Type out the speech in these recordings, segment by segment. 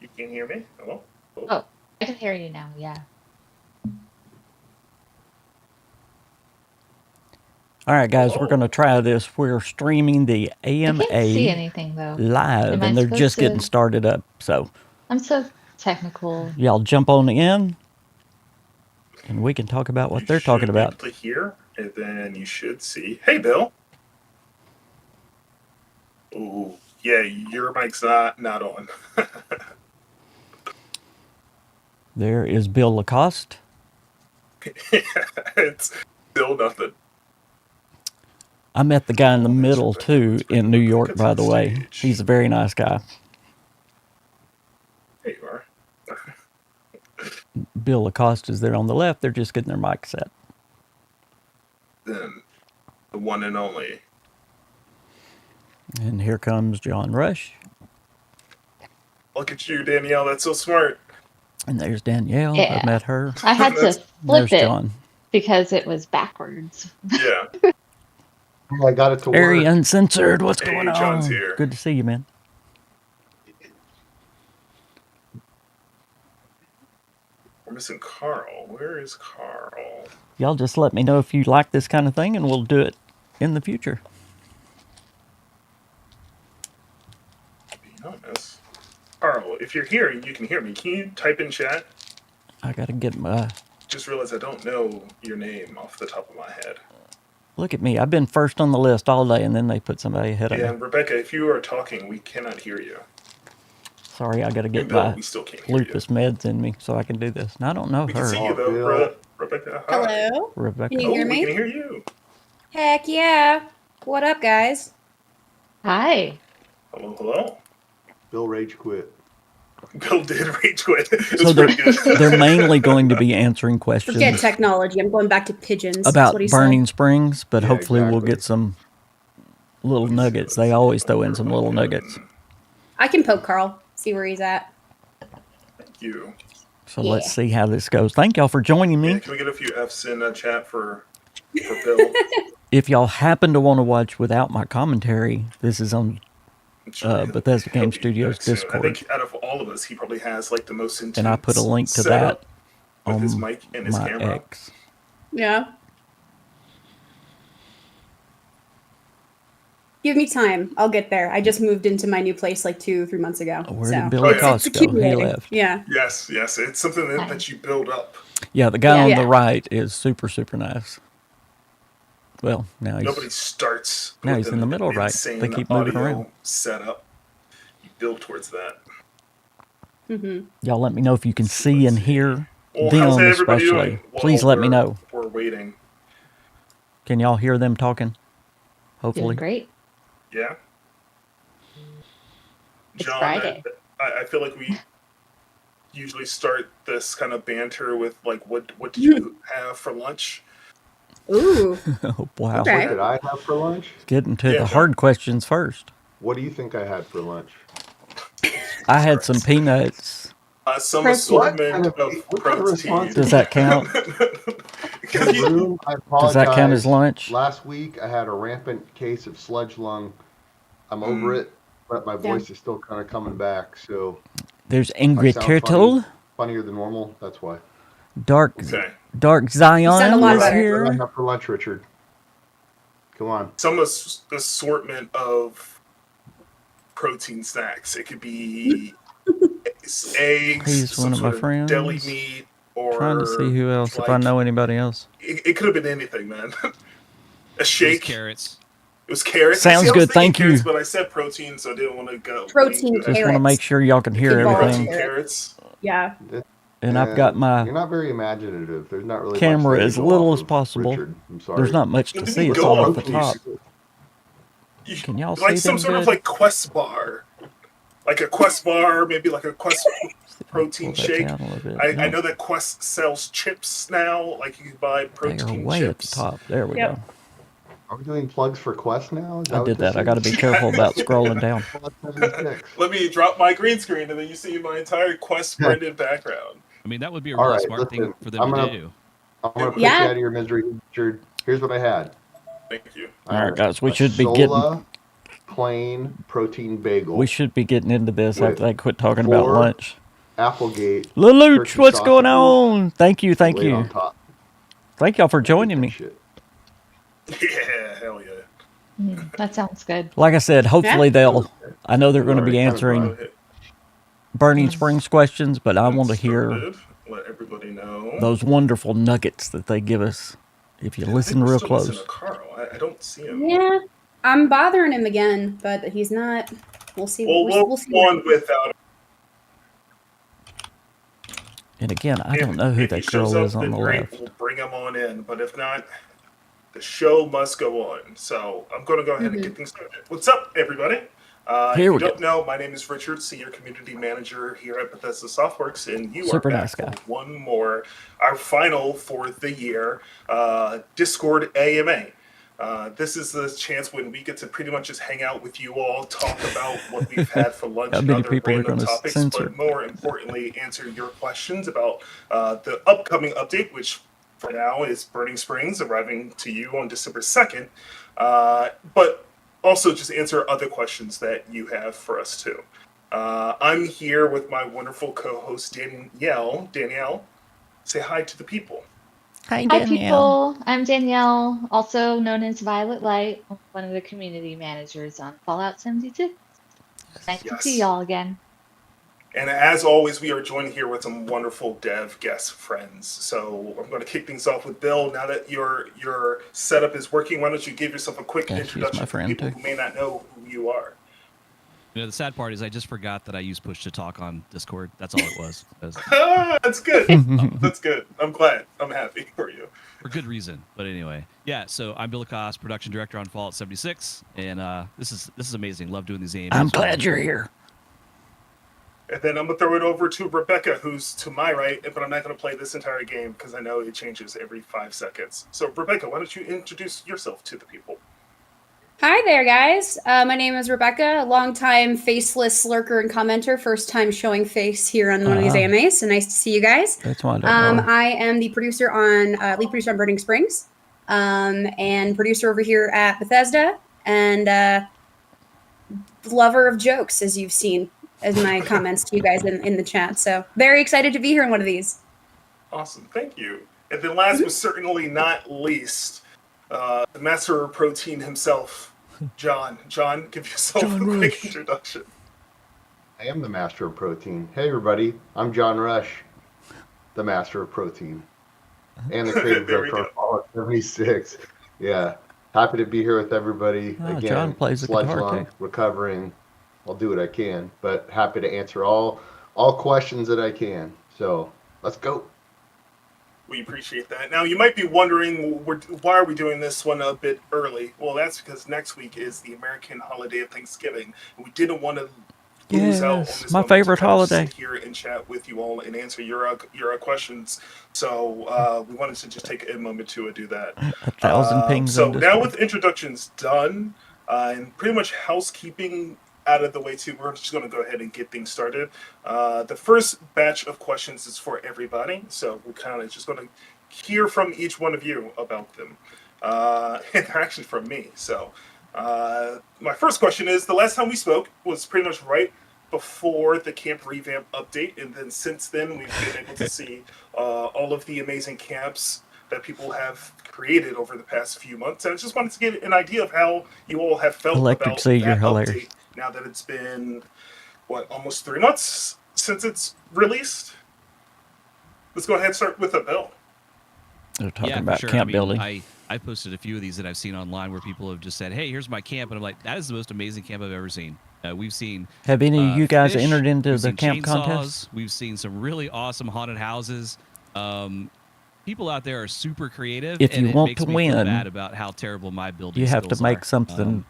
You can hear me? Hello? Oh. Oh, I can hear you now. Yeah. All right, guys, we're going to try this. We're streaming the I can't see AMA anything though. live, Am I and they're supposed just getting to? started up. So I'm so technical. y'all jump on in, and we can talk about what they're talking about. You should be able to hear, and then you should see. Hey, Bill. Ooh, yeah, your mic's not on. There is Bill Lacoste. It's still nothing. I met the guy in the middle, too, in New York, by the way. He's a very nice guy. There you are. Bill Lacoste is there on the left. They're just getting their mic set. Then the one and only. And here comes Jon Rush. Look at you, Danielle. That's so smart. And there's Danielle. Yeah. I met her. I had to flip it John. because it was backwards. Yeah. I got it to Very work. uncensored. What's going on? John's here. Good to see you, man. We're missing Carl. Where is Carl? Y'all just let me know if you like this kind of thing, and we'll do it in the future. To be honest. Carl, if you're here and you can hear me, can you type in chat? I gotta get my... Just realized I don't know your name off the top of my head. Look at me. I've been first on the list all day, and then they put somebody ahead of me. Yeah, and Rebecca, if you are talking, we cannot hear you. Sorry, I gotta get Bill, my we still can't hear lupus meds in me so I can do this. And I don't know We her. can see you though, Rebecca. Hi. Hello? Rebecca. Can you hear me? We can hear you. Heck yeah. What up, guys? Hi. Hello, hello. Bill rage quit. Bill did rage quit. It's So pretty good. they're mainly going to be answering questions Forget technology. I'm going back to pigeons. That's about what he Burning said. Springs, but Yeah, hopefully we'll exactly. get some little nuggets. They always throw in some little nuggets. I can poke Carl, see where he's at. Thank you. So let's see how this goes. Thank y'all for joining me. Yeah, can we get a few F's in chat for Bill? If y'all happen to want to watch without my commentary, this is on Bethesda Game Studios Discord. I think out of all of us, he probably has like the most intense. And I put a link to setup that with on his mic and his my camera. X. Yeah. Give me time. I'll get there. I just moved into my new place like 2-3 months ago. Where so. did Bill It's Lacoste go? He accumulating. left. Yeah. Yes, it's something that you build up. Yeah, the guy on Yeah. the right is super, super nice. Well, now Nobody starts. now with he's in the an middle, right? insane They keep moving audio around. Setup. You build towards that. Mm-hmm. Y'all let me know if you can see and hear Well, them, how's everybody especially. doing? Please While let me know. We're waiting. Can y'all hear them talking? Doing Hopefully. great. Yeah. It's John, Friday. I feel like we usually start this kind of banter with like, what did you have for lunch? Ooh. Oh, wow. Okay. What did I have for lunch? Getting to Yeah, the John. hard questions first. What do you think I had for lunch? I had some peanuts. Some Protein. assortment What kind of protein. response Does that count? Hey, Room, I Does that count as apologize. lunch? Last week I had a rampant case of sludge lung. I'm over it, but my voice is still kind of coming back. So There's I Angry sound Turtle. funnier than normal. That's why. Dark Okay. sound a Zion lot is What better. did I here. have for lunch, Richard? Come on. Some assortment of protein snacks. It could be eggs, He's some one of my sort of friends. deli meat, or Trying to see who else, if I know anybody else. It could have been anything, man. A It was shake. carrots. It was carrots. Sounds See, I was good, thinking thank carrots, you. But I said protein, so I didn't want to go. Protein link to Just that. want to make sure y'all can hear Big ball of everything. Protein carrots. carrots. Yeah. And I've got my You're not very imaginative. There's not really camera much as there to go little off as of, possible. Richard. I'm sorry. There's not much to What did see. he It's go all on? at the top. Can y'all Like see some them sort of good? like Quest bar, like a Quest bar, maybe like a Quest See if I can protein pull that shake. down a little bit. I No, know that Quest sells chips now. Like you can buy they are protein way at the chips. top. There we Yep. go. Are we doing plugs for Quest now? Is I what did this that. I got to is? be careful about scrolling down. Plug 76. Let me drop my green screen, and then you see my entire Quest branded background. I mean, that would be a All really right, smart thing listen, for them I'm to gonna- do. I'm going to put Yeah. you out of your misery, Richard. Here's what I had. Thank you. All right, guys, we A should be Sola plain protein bagel. We should be getting into this With after they quit talking about 4 lunch. Applegate Lelouch, turkey what's going sausages on? Thank you, thank laid you. on top. Thank y'all for I hate joining that me. shit. Yeah, hell yeah. That sounds good. Like I said, hopefully I know they're going to be Already kind of answering Go ahead. Burning Springs questions, but I want to Get hear started. Let everybody know. those wonderful nuggets that they give us if you I listen think we're real still missing close. a Carl. I don't see him. Yeah, I'm bothering him again, but he's not. We'll see. Well, We'll see. we'll go on without him. And again, I don't know who If he that shows girl up, is on then the great. left. We'll bring him on in. But if not, the show must go on. So I'm going to go ahead and get things started. What's up, everybody? If Here you we don't go. know, my name is Richard, Senior Community Manager here at Bethesda Softworks, and you Super are back nice guy. for one more, our final for the year, Discord AMA. This is the chance when we get to pretty much just hang out with you all, talk about what we've had for lunch How and many other people are random gonna topics, censor? but more importantly, answer your questions about the upcoming update, which for now is Burning Springs, arriving to you on December 2nd. But also just answer other questions that you have for us too. I'm here with my wonderful co-host Danielle. Danielle, say hi to the people. Hi, Hi, people. I'm Danielle, also known as Violet Light, one of the community managers on Fallout 76. Nice to see Yes. y'all again. And as always, we are joined here with some wonderful dev guest friends. So I'm going to kick things off with Bill. Now that your setup is working, why don't you give yourself a quick Yeah, she's introduction my for friend, people too. who may not know who you are. You know, the sad part is I just forgot that I used push to talk on Discord. That's all it was. That's good. That's good. I'm glad. I'm happy for you. For good reason. But anyway, yeah. So I'm Bill Lacoste, production director on Fallout 76, and this is amazing. Love doing these AMAs. I'm glad you're here. And then I'm going to throw it over to Rebecca, who's to my right, but I'm not going to play this entire game because I know it changes every 5 seconds. So, Rebecca, why don't you introduce yourself to the people? Hi there, guys. My name is Rebecca, a longtime faceless lurker and commenter, first time showing face here on one of these AMAs. So nice to see you guys. That's why I don't know. I am the producer lead producer on Burning Springs, and producer over here at Bethesda, and lover of jokes, as you've seen as my comments to you guys in the chat. So very excited to be here in one of these. Awesome, thank you. And then last but certainly not least, the master of protein himself, John. John, give yourself Jon a quick Rush. introduction. I am the master of protein. Hey, everybody. I'm Jon Rush, the master of protein, and the creative There we director of go. Fallout 76. Yeah. Happy to be here with everybody. Oh, Again, John plays the sludge guitar, lung, too. recovering. I'll do what I can, but happy to answer all questions that I can. So let's go. We appreciate that. Now, you might be wondering, why are we doing this one a bit early? Well, that's because next week is the American holiday of Thanksgiving. And we didn't want to lose out on Yes, this my moment to favorite kind of holiday. sit here and chat with you all and answer your questions. So we wanted to just take a moment to do that. 1,000 pings So on now Discord. with introductions done and pretty much housekeeping out of the way too, we're just going to go ahead and get things started. The first batch of questions is for everybody, so we're kind of just going to hear from each one of you about them. And they're actually from me. So my first question is, the last time we spoke was pretty much right before the camp revamp update, and then since then we've been able to see all of the amazing camps that people have created over the past few months. And I just wanted to get an idea of how you all have felt Electric about Sea, that you're hilarious. update now that it's been, almost 3 months since it's released? Let's go ahead and start with a Bill. They're talking Yeah, about for sure. camp I mean, building. I posted a few of these that I've seen online where people have just said, "Hey, here's my camp," and I'm like, "That is the most amazing camp I've ever seen." We've seen. Have any of you guys fish, entered into we've the seen camp chainsaws, contest? We've seen some really awesome haunted houses. People out there are super creative. If and you it want makes to me feel win, bad about how terrible my building you have to skills make are. something.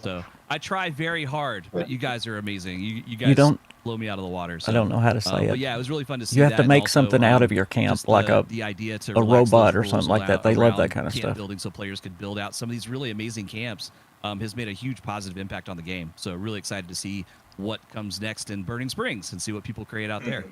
So I try very hard, but you guys are amazing. You guys You don't. blow me out of the water. So, I don't know how to say but it. yeah, it was really fun to see. You have that, to and make also, something out of your camp, just like the idea to a relax robot those or rules something like that. They love that around kind of camp stuff. building so players could build out some of these really amazing camps. Has made a huge positive impact on the game. So really excited to see what comes next in Burning Springs and see what people create out there.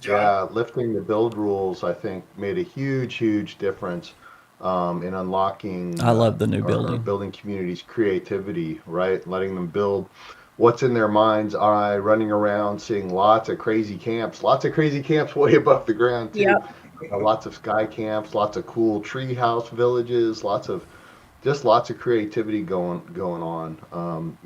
John? Yeah, lifting the build rules, I think, made a huge difference. in unlocking. I love the new our building. building community's creativity, right? Letting them build what's in their mind's eye, running around, seeing lots of crazy camps way above the ground too. Yep. Lots of sky camps, lots of cool treehouse villages, lots of creativity going on.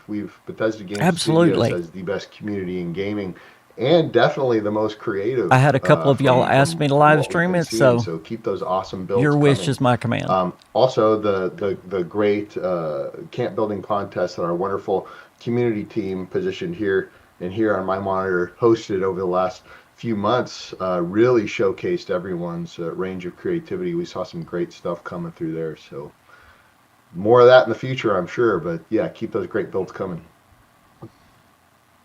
We've Bethesda Game Absolutely. Studios has the best community in gaming, and definitely the most creative. I had a couple of y'all ask me to live what we've stream been it, seeing. so Keep those awesome builds your wish coming. is my command. Also, the great camp building contest that our wonderful community team positioned here on my monitor hosted over the last few months really showcased everyone's range of creativity. We saw some great stuff coming through there. So more of that in the future, I'm sure. But yeah, keep those great builds coming.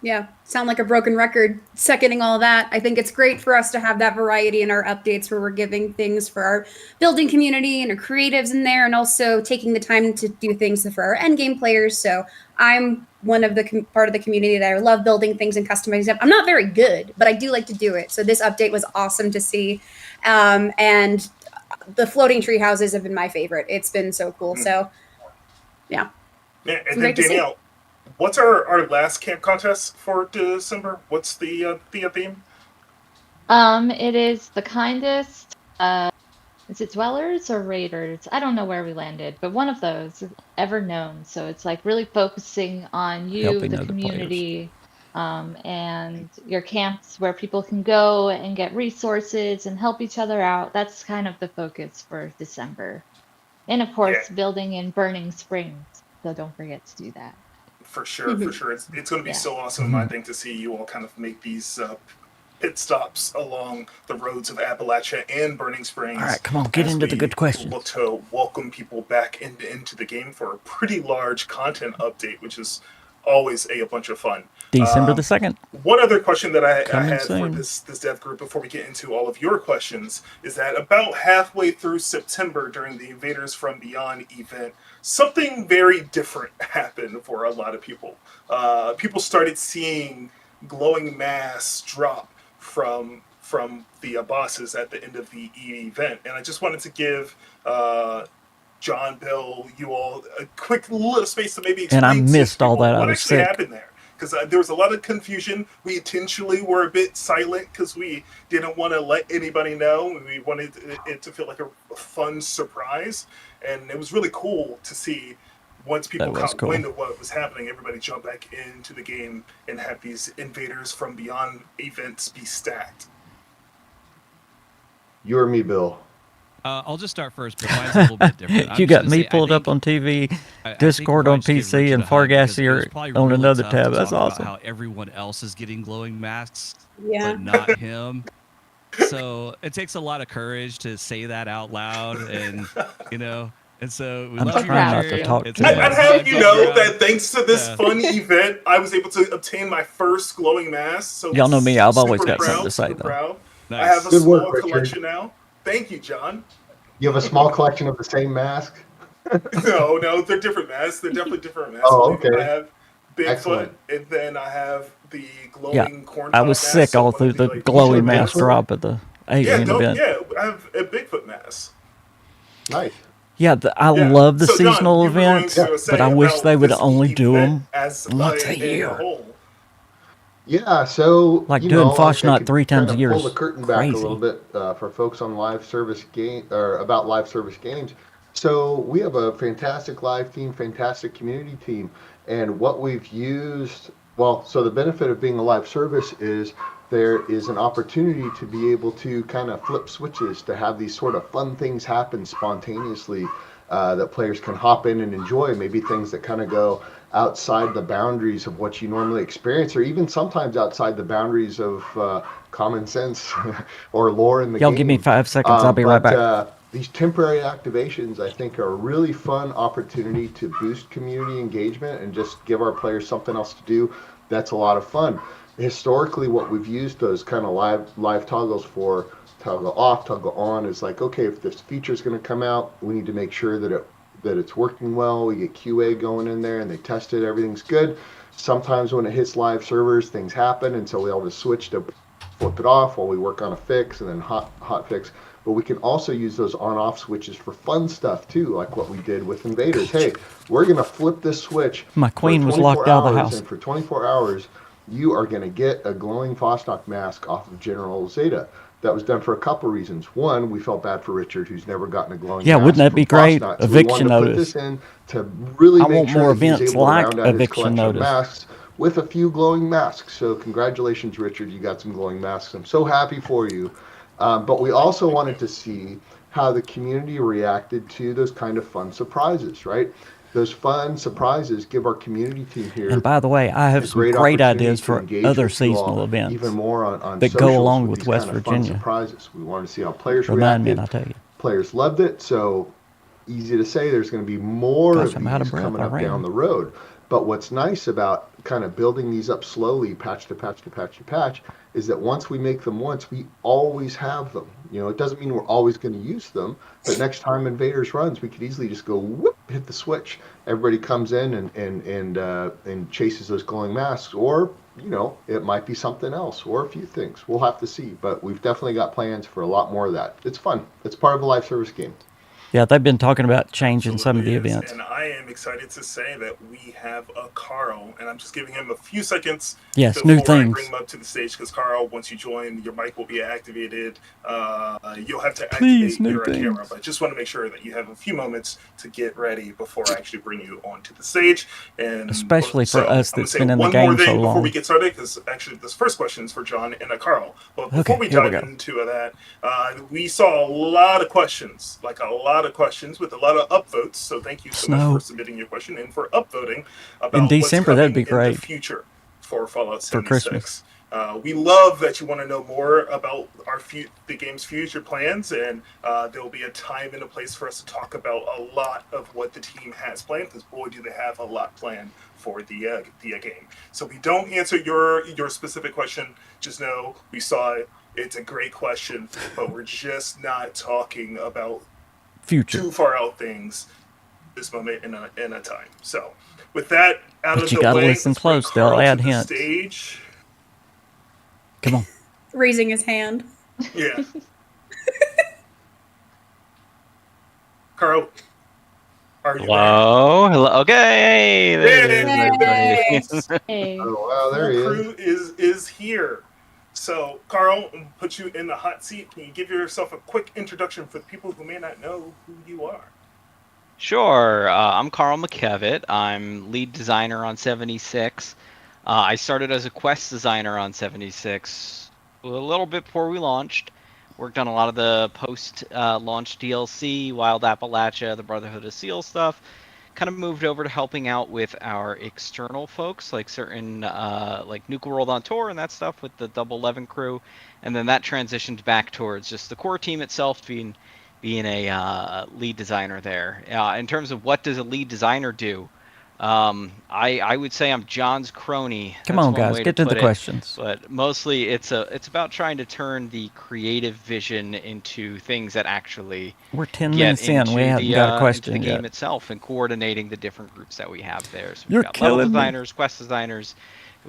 Yeah, sound like a broken record, seconding all that. I think it's great for us to have that variety in our updates where we're giving things for our building community and our creatives in there, and also taking the time to do things for our end game players. So I'm one of the part of the community that I love building things and customizing them. I'm not very good, but I do like to do it. So this update was awesome to see. And the floating tree houses have been my favorite. It's been so cool. So yeah. Yeah, and then Great to see. Danielle, what's our last camp contest for December? What's the theme? It is the kindest. Is it dwellers or raiders? I don't know where we landed, but one of those is ever known. So it's like really focusing on you, Helping the other community, and your camps where people can go and get resources and help each other out. That's kind of the focus for December. And of course, Yeah. building in Burning Springs. So don't forget to do that. For sure. It's going to be Yeah. so awesome, I think, to see you all kind of make these pit stops along the roads of Appalachia and Burning Springs. All right, come on, get as into the we good questions. Look to welcome people back into the game for a pretty large content update, which is always a bunch of fun. December the 2nd. One other question that I Coming had soon. for this dev group before we get into all of your questions is that about halfway through September during the Invaders from Beyond event, something very different happened for a lot of people. People started seeing glowing mass drop from the bosses at the end of the event, and I just wanted to give John, Bill, you all a quick little space to maybe explain And I to missed all people that. I what was actually sick. happened there. Because there was a lot of confusion. We intentionally were a bit silent because we didn't want to let anybody know. We wanted it to feel like a fun surprise. And it was really cool to see once people That was caught cool. wind of what was happening, everybody jump back into the game and have these Invaders from Beyond events be stacked. You or me, Bill? I'll just start first, but mine's a little bit different. I'm You just got gonna me say, I pulled up think- on TV, I think Discord if I on just give PC, Richard and a hug, because Fargassi it was are probably on really another tough to tab. That's talk about awesome. How everyone else is getting glowing masks, Yeah. but not him. So it takes a lot of courage to say that out loud, and and so we I'm love you, trying not to Richard. talk It's too a much. I'd hug have you all know around. that thanks to this Yeah. fun event, I was able to obtain my first glowing mask. So Y'all know me, I've always super got something to say, super though. proud. Nice. I have a Good work, small Richard. collection now. Thank you, John. You have a small collection of the same mask. No, they're different masks. They're definitely different masks. Oh, Believe me. okay. I have Bigfoot, Excellent. and then I have the glowing Yeah, corn I cob was mask, sick so all one of through the like, glowing Bigfoot? mask drop at the alien event. I have a Bigfoot mask. Nice. Yeah, I Yeah. love the So, John, seasonal you were going events, to say but I wish about they would this only do event them as once in a year. whole. Yeah, so Like you doing know, Fosh I Knot could 3 times kind a of year pull is the curtain back a crazy. little bit for folks on live service game or about live service games. So we have a fantastic live team, fantastic community team, and what we've used. Well, so the benefit of being a live service is there is an opportunity to be able to kind of flip switches to have these sort of fun things happen spontaneously that players can hop in and enjoy. Maybe things that kind of go outside the boundaries of what you normally experience, or even sometimes outside the boundaries of common sense or lore in the Y'all game. give me 5 seconds. I'll be right back. These temporary activations, I think, are a really fun opportunity to boost community engagement and just give our players something else to do. That's a lot of fun. Historically, what we've used those kind of live toggles for, toggle off, toggle on, is like, okay, if this feature is going to come out, we need to make sure that it's working well. We get QA going in there and they test it, everything's good. Sometimes when it hits live servers, things happen, and so we all just switch to flip it off while we work on a fix and then hot fix. but we can also use those on-off switches for fun stuff too, like what we did with Invaders. Hey, we're going to flip this switch. My queen for was 24 locked out of the hours, house. and for 24 hours, you are going to get a glowing Fosnock mask off of General Zeta. That was done for a couple reasons. One, we felt bad for Richard, who's never gotten a glowing mask. Wouldn't that be from great? Fosnock. So Eviction we wanted to notice. put this in to really I make want sure more that he was events able to like round out his eviction collection of notice. masks with a few glowing masks. So congratulations, Richard. You got some glowing masks. I'm so happy for you. But we also wanted to see how the community reacted to those kind of fun surprises, right? Those fun surprises give our community team here And by the way, I have a some great opportunity ideas to for engage other with you all seasonal events even more on that go socials along with with these West kind of fun Virginia. surprises. We wanted to see how players Remind me, reacted. and I'll tell you. Players loved it, so easy to say there's going to be more Gosh, of I'm out of these breath. coming I up ran. down the road. But what's nice about kind of building these up slowly, patch to patch to patch to patch, is that once we make them once, we always have them. You know, it doesn't mean we're always going to use them, but next time Invaders runs, we could easily just go whoop, hit the switch. Everybody comes in and chases those glowing masks, or you know, it might be something else or a few things. We'll have to see, but we've definitely got plans for a lot more of that. It's fun. It's part of a live service game. Yeah, they've been talking about changing some of the Absolutely is. events. And I am excited to say that we have a Carl, and I'm just giving him a few seconds Yes, before new I things. bring him up to the stage, because Carl, once you join, your mic will be activated. You'll have to Please, activate new your camera, things. but I just want to make sure that you have a few moments to get ready before I actually bring you onto the stage. And Especially for us I'm gonna that's say been in the one more game so thing before long. we get started, because actually this first question is for John and Carl. But before Okay, we here we dive go. into that, we saw a lot of questions, with a lot of upvotes. So thank you so much Snow. for submitting your question and for upvoting about In what's December, coming that'd be in great. the future for Fallout For 76. Christmas. We love that you want to know more about the game's future plans, and there will be a time and a place for us to talk about a lot of what the team has planned, because boy, do they have a lot planned for the game. So we don't answer your specific question. Just know we saw it. It's a great question, but we're just not talking about Future. too far out things this moment in a time. So with that out But of you the gotta way, listen let's bring close. They'll Carl add to the hints. stage. Come on. Raising his hand. Yeah. Carl, are you Hello. Okay. There it is. Yay! Everybody. Hey. Oh wow, there? there he Full is. crew is here. So, Carl, I'm gonna put you in the hot seat. Can you give yourself a quick introduction for the people who may not know who you are? Sure. I'm Carl McKevitt. I'm lead designer on 76. I started as a quest designer on 76 a little bit before we launched. Worked on a lot of the post-launch DLC, Wild Appalachia, the Brotherhood of Seal stuff. Kind of moved over to helping out with our external folks, like certain like Nuka World on Tour and that stuff with the Double 11 crew, and then that transitioned back towards just the core team itself being a lead designer there. In terms of what does a lead designer do, I would say I'm John's crony. Come That's on, one guys. way Get to the put it. questions. But mostly it's about trying to turn the creative vision into things that actually We're 10 get minutes in. into We haven't the, got a into question the game yet. itself, and coordinating the different groups that we have there. So You're we've got level killing me. designers, quest designers,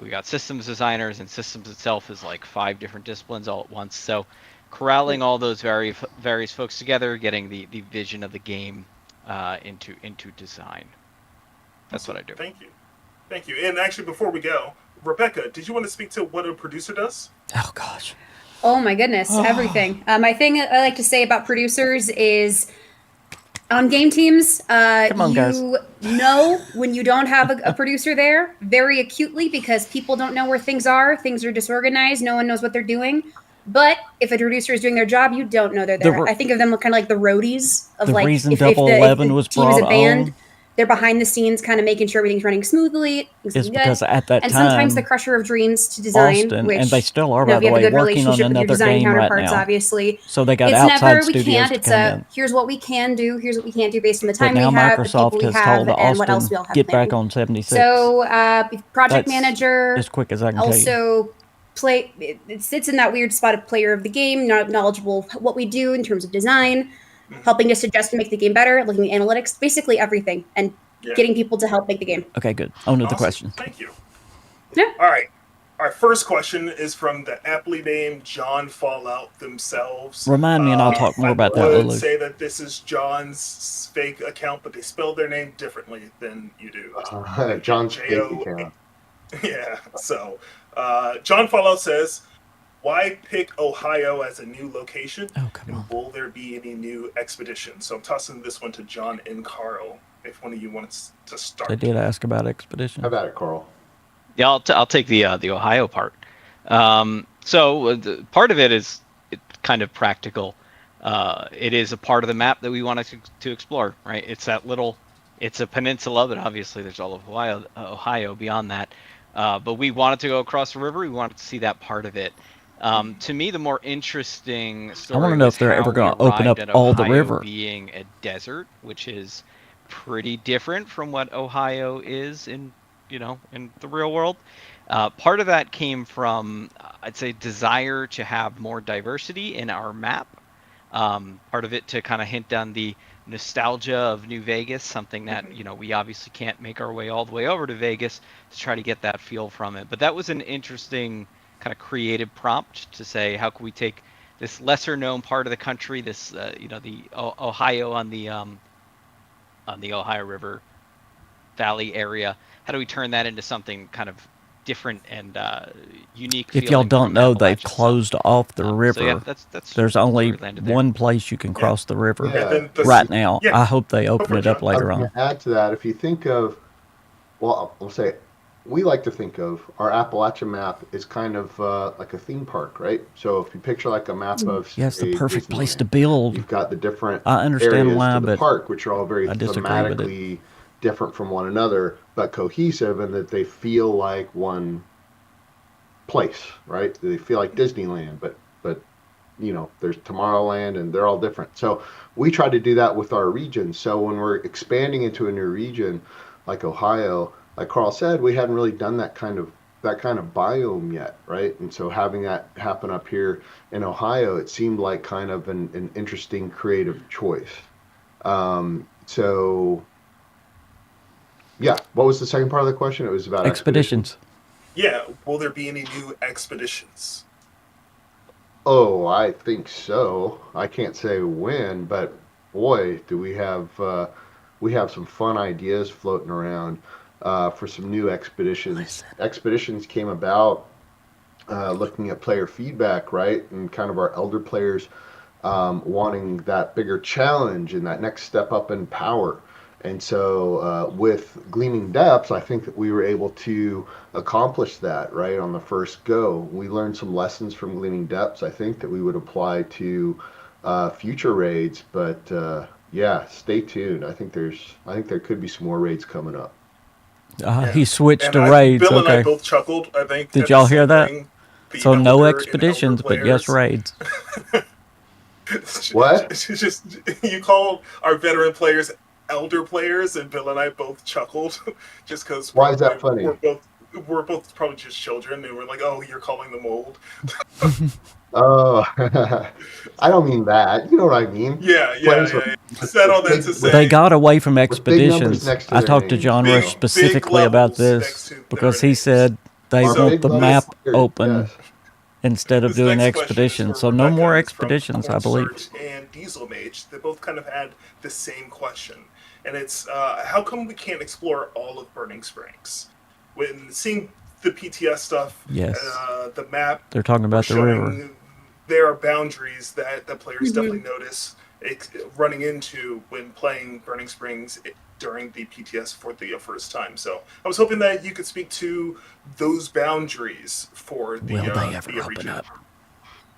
we got systems designers, and systems itself is like 5 different disciplines all at once. So corralling all those various folks together, getting the vision of the game into design. That's what I do. Thank you. And actually, before we go, Rebecca, did you want to speak to what a producer does? Oh, gosh. Oh my goodness, everything. My thing that I like to say about producers is on game teams, Come on, guys. you know when you don't have a producer there very acutely, because people don't know where things are disorganized, no one knows what they're doing. But if a producer is doing their job, you don't know they're there. I think of them kind of like the roadies of The like reason if Double the 11 was team is a brought band, on they're behind the scenes kind of making sure everything's running smoothly. is because at that And time, sometimes the Crusher of Dreams to design, Austin, which, and they still are, you know, by if the you have a way, good working on relationship with your another design game right counterparts, now. obviously. So they got It's outside never, we studios can't, to it's come a, in. here's what we can do, here's what we can't do based on the But time we now have, the people Microsoft we has have, told and what else we all Austin, have get back planned. on 76. So, project That's manager, as quick as I can tell you. also it sits in that weird spot of player of the game, not knowledgeable of what we do in terms of design, helping to suggest to make the game better, looking at analytics, basically everything, and Yeah. getting people to help make the game. Okay, good. On to the Awesome. question. Thank you. Yeah. All right. Our first question is from the aptly named John Fallout themselves. Remind me, and I'll talk more about that, would Lulu. say that this is John's fake account, but they spell their name differently than you do. John's fake J-O- account. Yeah. So, John Fallout says, "Why pick Ohio as a new location? Oh, come And on. will there be any new expeditions?" So I'm tossing this one to John and Carl. If one of you wants to start. They did ask about expedition. How about it, Carl? Yeah, I'll take the Ohio part. So part of it is kind of practical. It is a part of the map that we wanted to explore, right? It's a peninsula, but obviously there's all of Ohio beyond that. But we wanted to go across the river. We wanted to see that part of it. To me, the more interesting story I want to know was if they're how ever we going to open up arrived at all the Ohio river. being a desert, which is pretty different from what Ohio is in the real world. Part of that came from, I'd say, desire to have more diversity in our map. Part of it to kind of hint on the nostalgia of New Vegas, something that we obviously can't make our way all the way over to Vegas to try to get that feel from it. But that was an interesting kind of creative prompt to say, how can we take this lesser known part of the country, this the Ohio on the Ohio River Valley area, how do we turn that into something kind of different and unique? If y'all don't know, they've closed off the river. So yeah, that's There's only where we landed there. one place you can cross the river Yeah. And then the- right now. Yeah. I hope they open it up John. I was later going on. to add to that. If you think of, well, I'll say, we like to think of our Appalachian map is kind of like a theme park, right? So if you picture like a map of, Yeah, it's the say, perfect place to Disneyland, build. you've got the different I understand areas why, to the but park, which are all very I disagree with it. thematically different from one another, but cohesive, and that they feel like one place, right? They feel like Disneyland, but there's Tomorrowland, and they're all different. So we try to do that with our region. So when we're expanding into a new region like Ohio, like Carl said, we hadn't really done that kind of biome yet, right? And so having that happen up here in Ohio, it seemed like kind of an interesting creative choice. So yeah, what was the second part of the question? It was about Expeditions. Yeah. Will there be any new expeditions? Oh, I think so. I can't say when, but boy, do we have some fun ideas floating around for some new expeditions. Expeditions came about looking at player feedback, right, and kind of our elder players wanting that bigger challenge and that next step up in power. And so with Gleaming Depths, I think that we were able to accomplish that, right, on the first go. We learned some lessons from Gleaming Depths, I think, that we would apply to future raids. But yeah, stay tuned. I think there could be some more raids coming up. He switched And to raids. Bill and I Okay. both chuckled. I think. Did at y'all the hear same that? thing. The So no elder and expeditions, elder but yes, players. raids. What? It's just you called our veteran players elder players, and Bill and I both chuckled just because. Why is that funny? We're both probably just children, and we're like, "Oh, you're calling them old." Oh, I don't mean that. You know what I mean? Yeah. Players Said all that to say They got away from big numbers expeditions. next to I their talked to names. Jon Big- Rush big specifically about levels next this to their because he names. said they So want the this- map Yes. open instead of This doing next question is expeditions. for So no Rebecca. more It's from expeditions, I believe. Cornstarch and Diesel Mage. They both kind of had the same question, and it's how come we can't explore all of Burning Springs? When seeing the PTS stuff, Yes. the map, They're talking about the showing river. there are boundaries that the players Mhm. definitely notice running into when playing Burning Springs during the PTS for the first time. So I was hoping that you could speak to those boundaries for the, Will they ever the open region. up?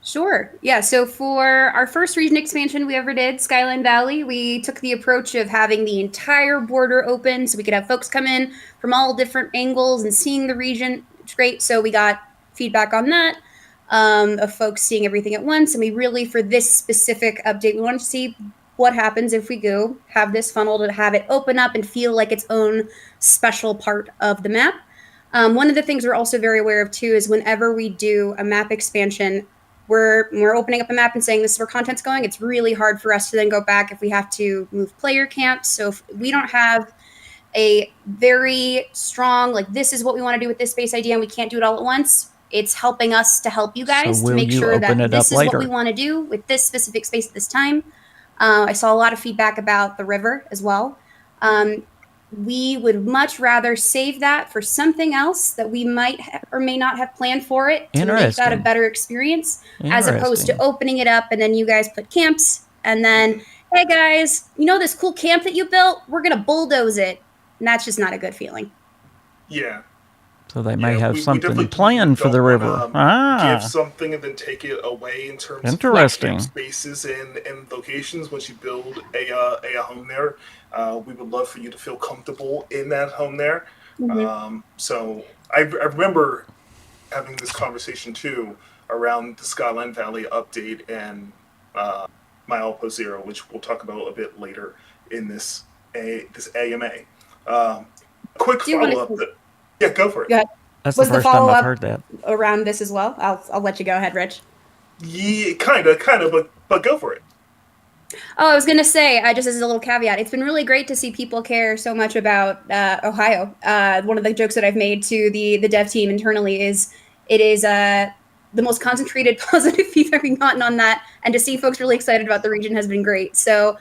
Sure. Yeah. So for our first region expansion we ever did, Skyline Valley, we took the approach of having the entire border open so we could have folks come in from all different angles and seeing the region. It's great. So we got feedback on that of folks seeing everything at once. And we really, for this specific update, we wanted to see what happens if we go have this funnel to have it open up and feel like its own special part of the map. One of the things we're also very aware of too is whenever we do a map expansion, we're opening up a map and saying this is where content's going. It's really hard for us to then go back if we have to move player camps. So if we don't have a very strong, like, this is what we want to do with this space idea and we can't do it all at once, it's helping us to help you guys So to will make you sure open that it this up is what we later? want to do with this specific space at this time. I saw a lot of feedback about the river as well. We would much rather save that for something else that we might or may not have planned for it to make that a Interesting. better experience, as opposed to Interesting. opening it up and then you guys put camps and then, hey guys, you know this cool camp that you built? We're going to bulldoze it. And that's just not a good feeling. Yeah. So they may have we something definitely planned for don't the wanna, river. give something and then take it away in terms Interesting. of camp spaces and locations. Once you build a home there, we would love for you to feel comfortable in that home there. So I remember having this conversation too around the Skyline Valley update and My Outpost Zero, which we'll talk about a bit later in this AMA. Quick Do you wanna follow up. say- Yeah, go for it. Go ahead. That's Was the the first time I've follow-up heard that. around this as well? I'll let you go ahead, Rich. Yeah, kind of, but go for it. Oh, I was gonna say, just as a little caveat, it's been really great to see people care so much about Ohio. One of the jokes that I've made to the dev team internally is it is the most concentrated positive feedback we've gotten on that, and to see folks really excited about the region has been great. So,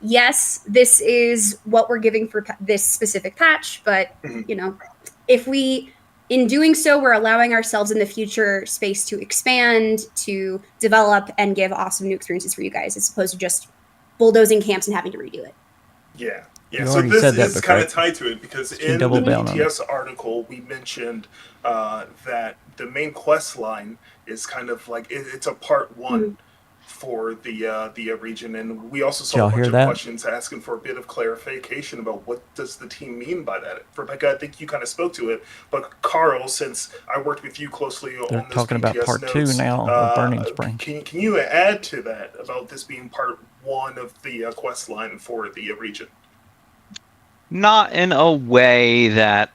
yes, this is what we're giving for this specific patch, but you know, if we in doing so, we're allowing ourselves in the future space to expand, to develop, and give awesome new experiences for you guys, as opposed to just bulldozing camps and having to redo it. Yeah. You So already this said that, is but kind of correct. tied to it because Can you in double the down on BTS article we mentioned that the main quest line is kind of like it's a part one for the region, and we also Did saw y'all a bunch hear of that? questions asking for a bit of clarification about what does the team mean by that. Rebecca, I think you kind of spoke to it, but Carl, since I worked with you closely They're on those talking about BTS part notes, 2 now of Burning Springs. can you add to that about this being part one of the quest line for the region? Not in a way that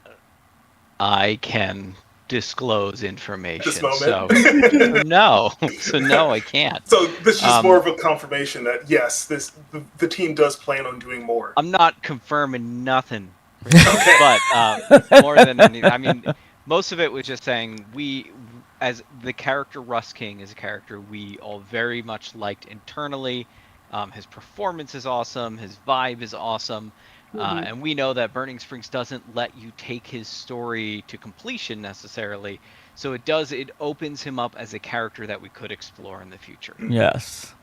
I can disclose information. This So moment. no, I can't. So this is just more of a confirmation that yes, the team does plan on doing more. I'm not confirming nothing, Okay. but more than anything, I mean, most of it was just saying as the character Russ King is a character we all very much liked internally. His performance is awesome. His vibe is awesome. And we know that Burning Springs doesn't let you take his story to completion necessarily. So it opens him up as a character that we could explore in the future. Yes.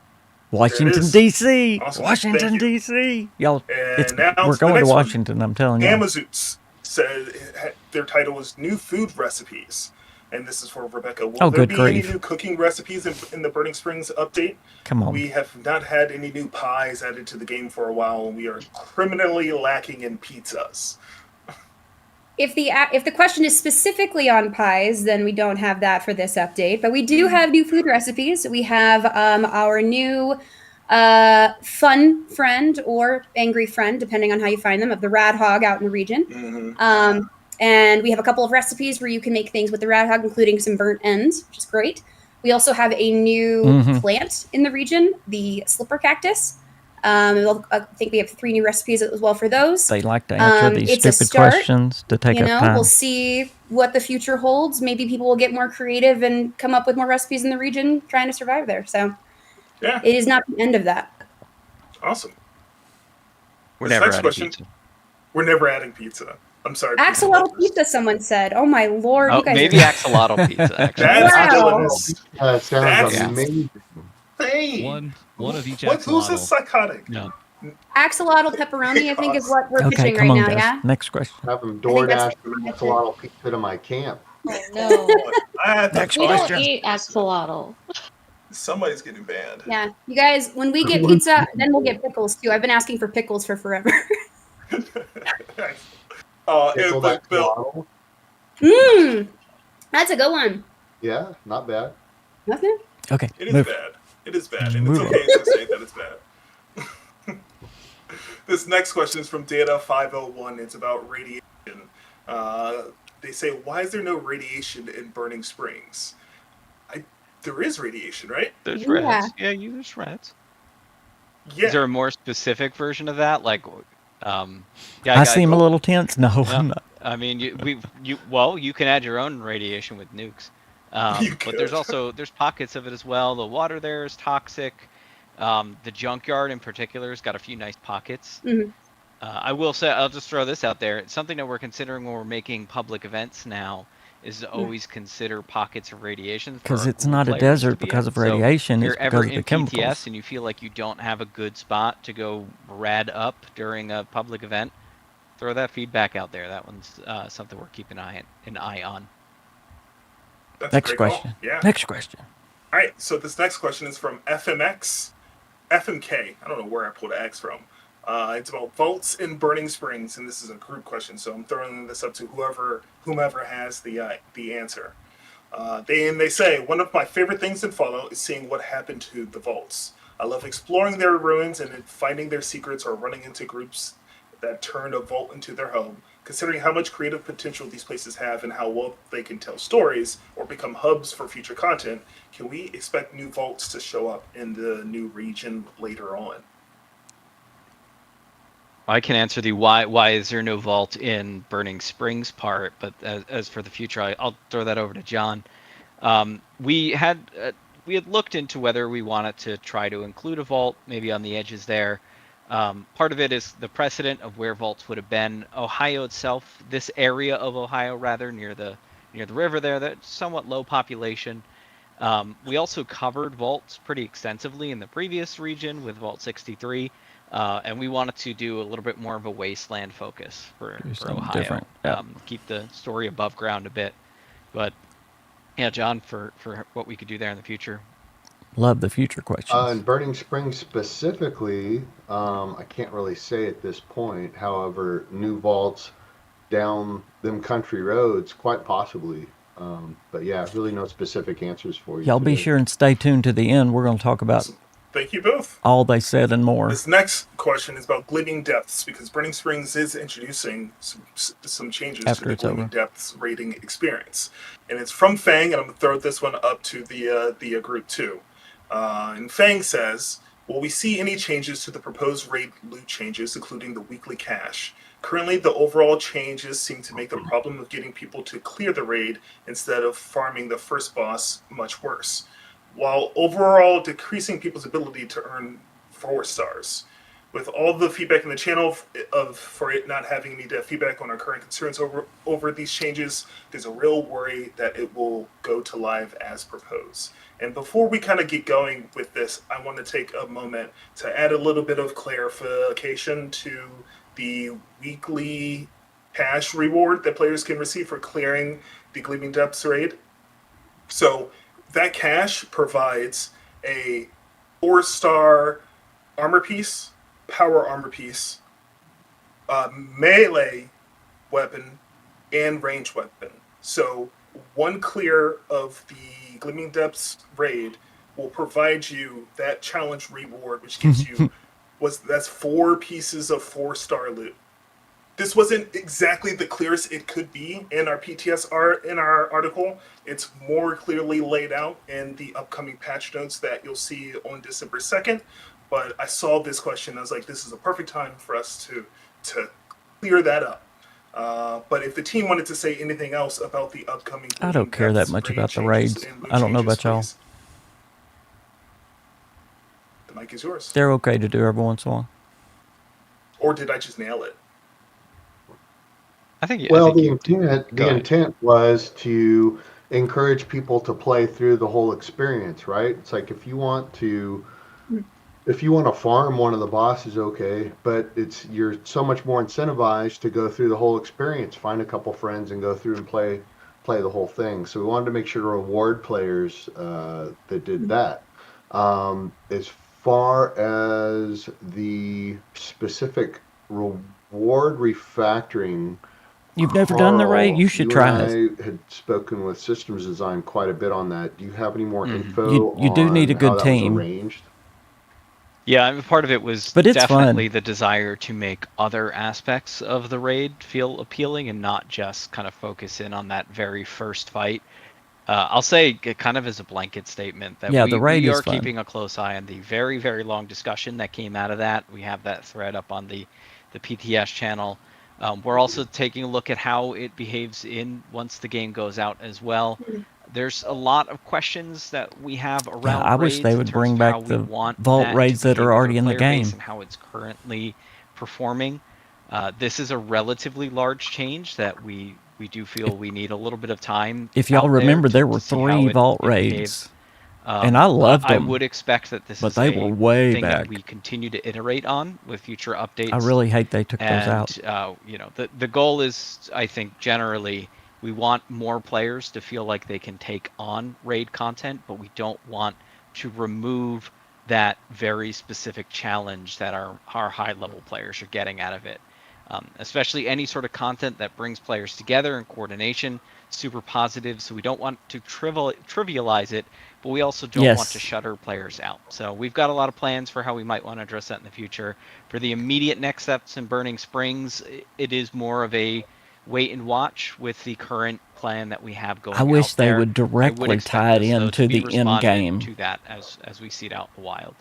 Washington, is. D.C. Awesome. Washington, Thank you. D.C. Y'all, And now we're to the going to next one. Washington, I'm telling you. Amazoots said their title was New Food Recipes. And this is for Rebecca. Will Oh, there good be grief. any new cooking recipes in the Burning Springs update? Come on. We have not had any new pies added to the game for a while, and we are criminally lacking in pizzas. If the question is specifically on pies, then we don't have that for this update. But we do have new food recipes. We have our new fun friend or angry friend, depending on how you find them, of the rad hog out in the region. And we have a couple of recipes where you can make things with the rad hog, including some burnt ends, which is great. We also have a new plant in the region, the slipper cactus. I think we have 3 new recipes as well for those. They like to answer these it's a stupid start. questions to take You up know, time. we'll see what the future holds. Maybe people will get more creative and come up with more recipes in the region trying to survive there. So Yeah, it is not the end of that. awesome. We're This never next adding question- pizza. We're never adding pizza. I'm sorry. Axolotl pizza, someone said. Oh my lord, Oh, you guys maybe are axolotl pizza. Actually. That's Wow. villainous. That sounds That's amazing. insane. One of each Who's axolotl. this psychotic? Yeah. axolotl pepperoni. I think is what we're Okay, pitching come right on, now. guys. Yeah. Next question. Have them think that's DoorDash the axolotl pizza to my camp. Oh no. I have to Next We find don't question. eat axolotl. Somebody's getting banned. Yeah, you guys. When we get pizza, then we'll get pickles too. I've been asking for pickles for forever. Pickled But Bill, axolotl. That's a good one. Yeah, not bad. Nothing. Okay, it is move. bad. It is bad, and Move it's on. okay to say that it's bad. This next question is from Data 501. It's about radiation. They say, "Why is there no radiation in Burning Springs?" There is radiation, right? There's Yeah. rats. Yeah, there's rats. Yeah. Is there a more specific version of that? Like, yeah, I seem a little tense. No, Yeah. I'm not. I mean, you can add your own radiation with nukes. You But there's could. also there's pockets of it as well. The water there is toxic. The junkyard in particular has got a few nice pockets. Mhm. I will say, I'll just throw this out there. It's something that we're considering when we're making public events now is to always consider pockets of radiation for Because our it's group not a players to desert be because in. of So radiation, if it's you're ever because of the in chemicals. PTS and you feel like you don't have a good spot to go rad up during a public event, throw that feedback out there. That one's something we're keeping an eye on. That's a Next great call. question. Yeah. Next question. All right. So this next question is from FMK. I don't know where I pulled an X from. It's about vaults in Burning Springs, and this is a group question. So I'm throwing this up to whomever has the answer. They say one of my favorite things in Fallout is seeing what happened to the vaults. I love exploring their ruins and finding their secrets or running into groups that turn a vault into their home. Considering how much creative potential these places have and how well they can tell stories or become hubs for future content, can we expect new vaults to show up in the new region later on? I can answer the why is there no vault in Burning Springs part, but as for the future, I'll throw that over to John. We had looked into whether we wanted to try to include a vault, maybe on the edges there. Part of it is the precedent of where vaults would have been. Ohio itself, this area of Ohio rather, near the river there, that's somewhat low population. We also covered vaults pretty extensively in the previous region with Vault 63. And we wanted to do a little bit more of a wasteland focus for Ohio. Different. Yeah. Keep the story above ground a bit. But yeah, John, for what we could do there in the future. Love the future questions. In Burning Springs specifically, I can't really say at this point. However, new vaults down them country roads, quite possibly. But yeah, really no specific answers for you. Y'all be today. sure and stay tuned to the end. We're going to talk about Thank you both. all they said and more. This next question is about Gleaming Depths because Burning Springs is introducing some changes After to the it's Gleaming over. Depths rating experience, and it's from Fang, and I'm gonna throw this one up to the group too. And Fang says, "Will we see any changes to the proposed raid loot changes, including the weekly cache? Currently, the overall changes seem to make the problem of getting people to clear the raid instead of farming the first boss much worse, while overall decreasing people's ability to earn 4 stars. With all the feedback in the channel for it not having any feedback on our current concerns over these changes, there's a real worry that it will go to live as proposed." And before we kind of get going with this, I want to take a moment to add a little bit of clarification to the weekly cash reward that players can receive for clearing the Gleaming Depths raid. So that cache provides a 4-star armor piece, power armor piece, melee weapon, and ranged weapon. So one clear of the Gleaming Depths raid will provide you that challenge reward, which gives you that's 4 pieces of 4-star loot. This wasn't exactly the clearest it could be in our in our article. It's more clearly laid out in the upcoming patch notes that you'll see on December 2nd. But I saw this question. I was like, this is a perfect time for us to clear that up. But if the team wanted to say anything else about the upcoming, I don't care that much about the raids. I don't know about y'all. The mic is yours. They're okay to do every once in a while. Or did I just nail it? I think. Well, I think the intent was to encourage people to play through the whole experience, right? It's like if you want to farm one of the bosses, okay, but you're so much more incentivized to go through the whole experience, find a couple friends, and go through and play the whole thing. So we wanted to make sure to reward players that did that. As far as the specific reward refactoring. You've never done the raid? You should try it. I had spoken with systems design quite a bit on that. Do you have any more info? You do need a good on how team. That was arranged? Yeah, I mean, part of it was But it's definitely fun. the desire to make other aspects of the raid feel appealing and not just kind of focus in on that very first fight. I'll say kind of as a blanket statement that Yeah, the raid we is are fun. keeping a close eye on the very, very long discussion that came out of that. We have that thread up on the PTS channel. We're also taking a look at how it behaves once the game goes out as well. There's a lot of questions that we have around Yeah, I wish raids they in would terms bring of back how we the want vault that to raids that behave are with our already in the player base game. and how it's currently performing. This is a relatively large change that we do feel we need a little bit of time. If y'all remember, there were to see 3 how vault it behaves. raids, and I loved I them, would expect that this but is they a were way thing that back. we continue to iterate on with future updates. I really hate they took those out. And you know, the goal is, I think, generally we want more players to feel like they can take on raid content, but we don't want to remove that very specific challenge that our high level players are getting out of it. Especially any sort of content that brings players together in coordination, super positive. So we don't want to trivialize it, but we also don't want to shutter players out. So we've got a lot of plans for how we might want to address that in the future. For the immediate next steps in Burning Springs, it is more of a wait and watch with the current plan that we have going. I wish out they there. would directly tie it into the end game. To that as we see it out in the wild.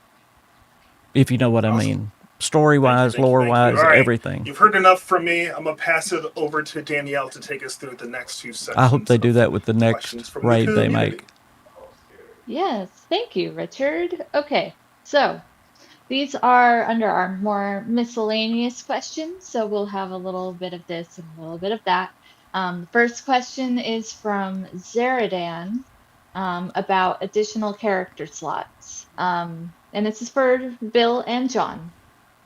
If you know what I mean. Story-wise, lore-wise, All right. everything. You've heard enough from me. I'm going to pass it over to Danielle to take us through the next 2 sections. I hope they do that with the next raid they make. Yes, thank you, Richard. Okay, so these are under our more miscellaneous questions, so we'll have a little bit of this and a little bit of that. The first question is from Zeradan about additional character slots. And this is for Bill and John.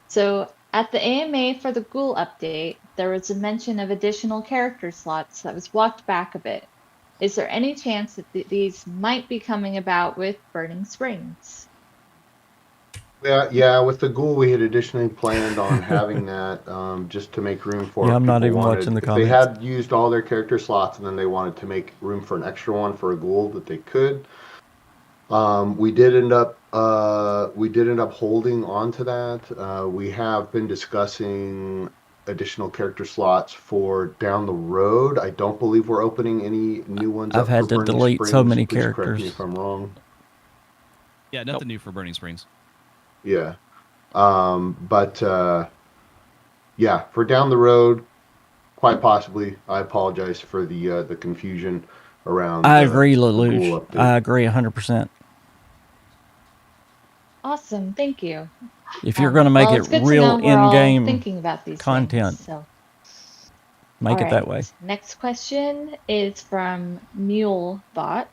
So at the AMA for the Ghoul update, there was a mention of additional character slots that was walked back a bit. Is there any chance that these might be coming about with Burning Springs? Yeah. With the Ghoul, we had additionally planned on having that just to make room for. Yeah, I'm not even watching the comments. If they had used all their character slots and then they wanted to make room for an extra one for a Ghoul, that they could. We did end up holding on to that. We have been discussing additional character slots for down the road. I don't believe we're opening any new ones. I've had to delete so many characters. Correct me if I'm wrong. Yeah, nothing new for Burning Springs. Yeah, yeah, for down the road, quite possibly. I apologize for the confusion around. I agree, Lelouch. I agree 100%. Awesome, thank you. If you're going to make it real in-game thinking about these content, things, so. make it that way. Next question is from MuleBot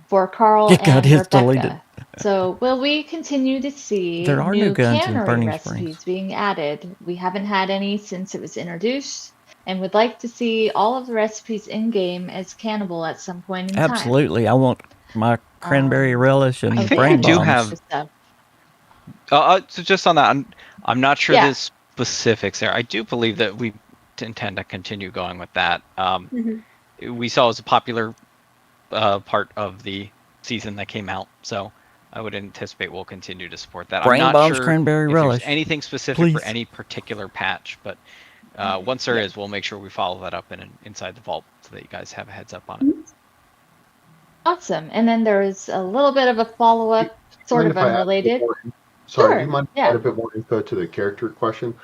for Carl and Rebecca. Deleted. So, will we continue to see there are new guns in cannery Burning recipes Springs being added? We haven't had any since it was introduced, and would like to see all of the recipes in-game as cannibal at some point in time. Absolutely. I want my cranberry relish and I think brain we do bombs. have. So just on that, I'm not sure the specifics there. I do believe that we intend to continue going with that. We saw it was a popular part of the season that came out, so I would anticipate we'll continue to support that. Brain I'm not bombs, sure cranberry if relish. there's anything specific for any particular patch, but once there is, we'll make sure we follow that up inside the vault so that you guys have a heads up on it. Awesome. And then there's a little bit of a follow-up, sort of unrelated. Sorry, do you mind add a bit more info to the character question?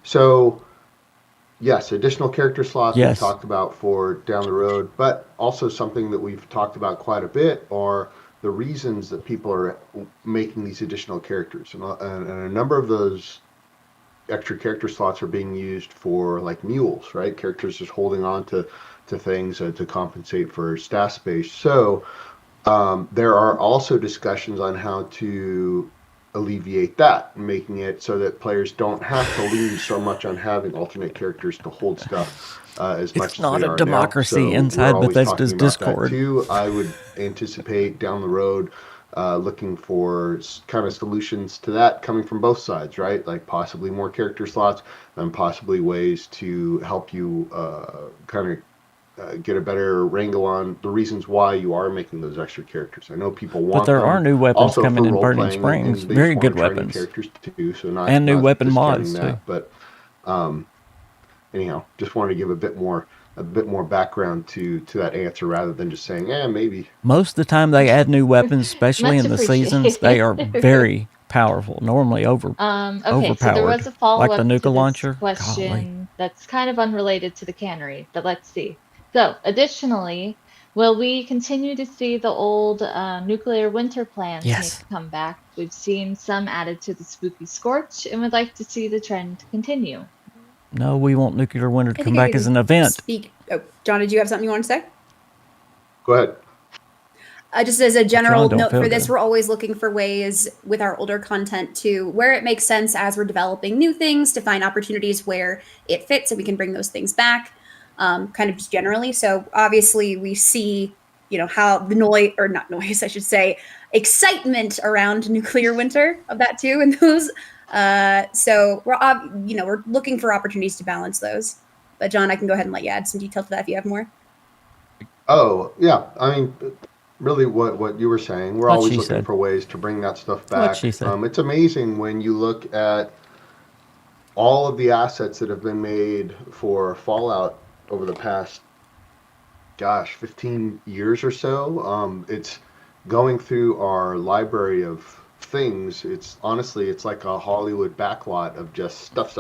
So, yes, additional character slots we've talked about for down the road, but also something that we've talked about quite a bit are the reasons that people are making these additional characters. And a number of those extra character slots are being used for like mules, right? Characters just holding on to things to compensate for staff space. So there are also discussions on how to alleviate that, making it so that players don't have to lean so much on having alternate characters to hold stuff as much as they are now. It's not a democracy inside Bethesda's Discord. Too. I would anticipate down the road looking for kind of solutions to that coming from both sides, right? Like possibly more character slots and possibly ways to help you kind of get a better wrangle on the reasons why you are making those extra characters. I know people want but there are new weapons also coming in Burning Springs, very good weapons, characters too, so not, and new not weapon mods that, too. But anyhow, just wanted to give a bit more background to that answer rather than just saying, maybe. Most of the time they add new weapons, especially in the seasons, they are very powerful. Normally overpowered. So there was a follow-up like the nuka to launcher. This question that's kind of unrelated to the cannery, but let's see. So additionally, Will we continue to see the old nuclear winter plans make Yes. a comeback? We've seen some added to the spooky scorch, and would like to see the trend continue. No, we want nuclear winter to I come think I back as can an event. speak. Oh, John, did you have something you want to say? Go ahead. Just as a general John don't note feel for this, good. we're always looking for ways with our older content to where it makes sense as we're developing new things to find opportunities where it fits and we can bring those things back, kind of just generally. So obviously we see, how the noise, or not noise, I should say, excitement around nuclear winter of that too, and those. So we're looking for opportunities to balance those. But John, I can go ahead and let you add some detail to that if you have more. Oh, yeah. I mean, really what you were saying, we're What always she looking said. for ways to bring that stuff What back. she said. It's amazing when you look at all of the assets that have been made for Fallout over the past, 15 years or so. It's going through our library of things. It's honestly, it's like a Hollywood backlot of just stuff.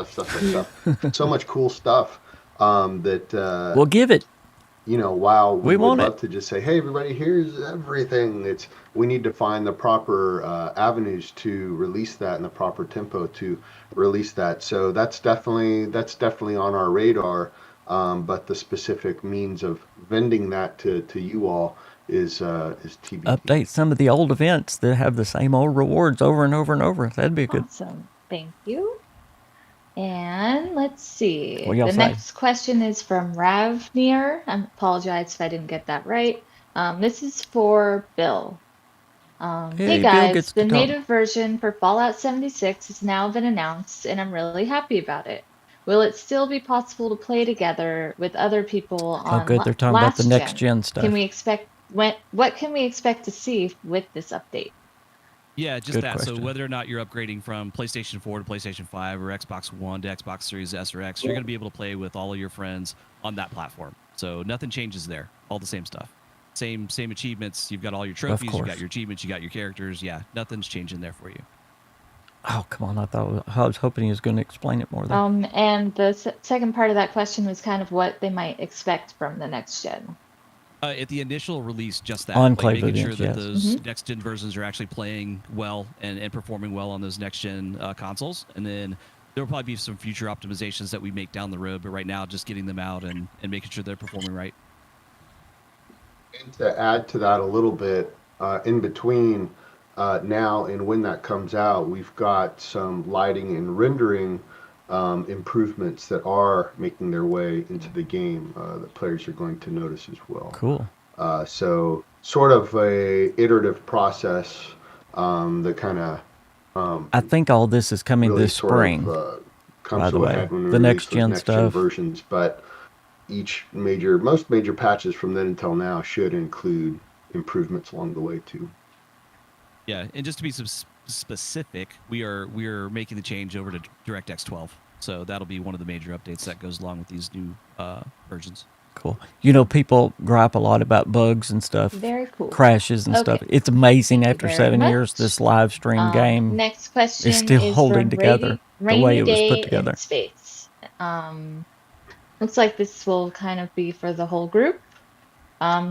So much cool stuff that We'll give it. while we We would want love it. to just say, hey, everybody, here's everything. We need to find the proper avenues to release that and the proper tempo to release that. So that's definitely on our radar. But the specific means of vending that to you all is TBD. Update some of the old events that have the same old rewards over and over and over. That'd be good. Awesome. Thank you. And let's see. What y'all The say? next question is from Ravnir. I apologize if I didn't get that right. This is for Bill. Hey Hey, Bill guys, gets the to talk. native version for Fallout 76 has now been announced, and I'm really happy about it. Will it still be possible to play together with other people Oh, on good. They're talking about the last next gen? gen stuff. Can we expect what can we expect to see with this update? Yeah, just Good that. question. So whether or not you're upgrading from PlayStation 4 to PlayStation 5 or Xbox One to Xbox Series S or X, you're going to be able to play with all of your friends on that platform. So nothing changes there. All the same stuff. Same achievements. You've got all your trophies. You've course. got your achievements. You got your characters. Yeah, nothing's changing there for you. Oh, come on. I was hoping he was going to explain it more there. And the second part of that question was kind of what they might expect from the next gen. At the initial release, just that. Enclave making events, sure that yes. those next-gen versions are actually playing well and performing well on those next-gen consoles. And then there will probably be some future optimizations that we make down the road. But right now, just getting them out and making sure they're performing right. And to add to that a little bit, in between now and when that comes out, we've got some lighting and rendering improvements that are making their way into the game that players are going to notice as well. Cool. So sort of a iterative process that kind of I think all this is coming really this sort spring. of comes by the to a way. head when we The release next those gen next gen stuff. versions. But most major patches from then until now should include improvements along the way too. Yeah, and just to be specific, we are making the change over to DirectX 12. So that'll be one of the major updates that goes along with these new versions. Cool. People gripe a lot about bugs and stuff. Very cool. Crashes and stuff. Okay. It's amazing Thank you after very 7 much. years, this live stream game Next question is still holding from together the way Rainy it was Day put together. in Space. Looks like this will kind of be for the whole group.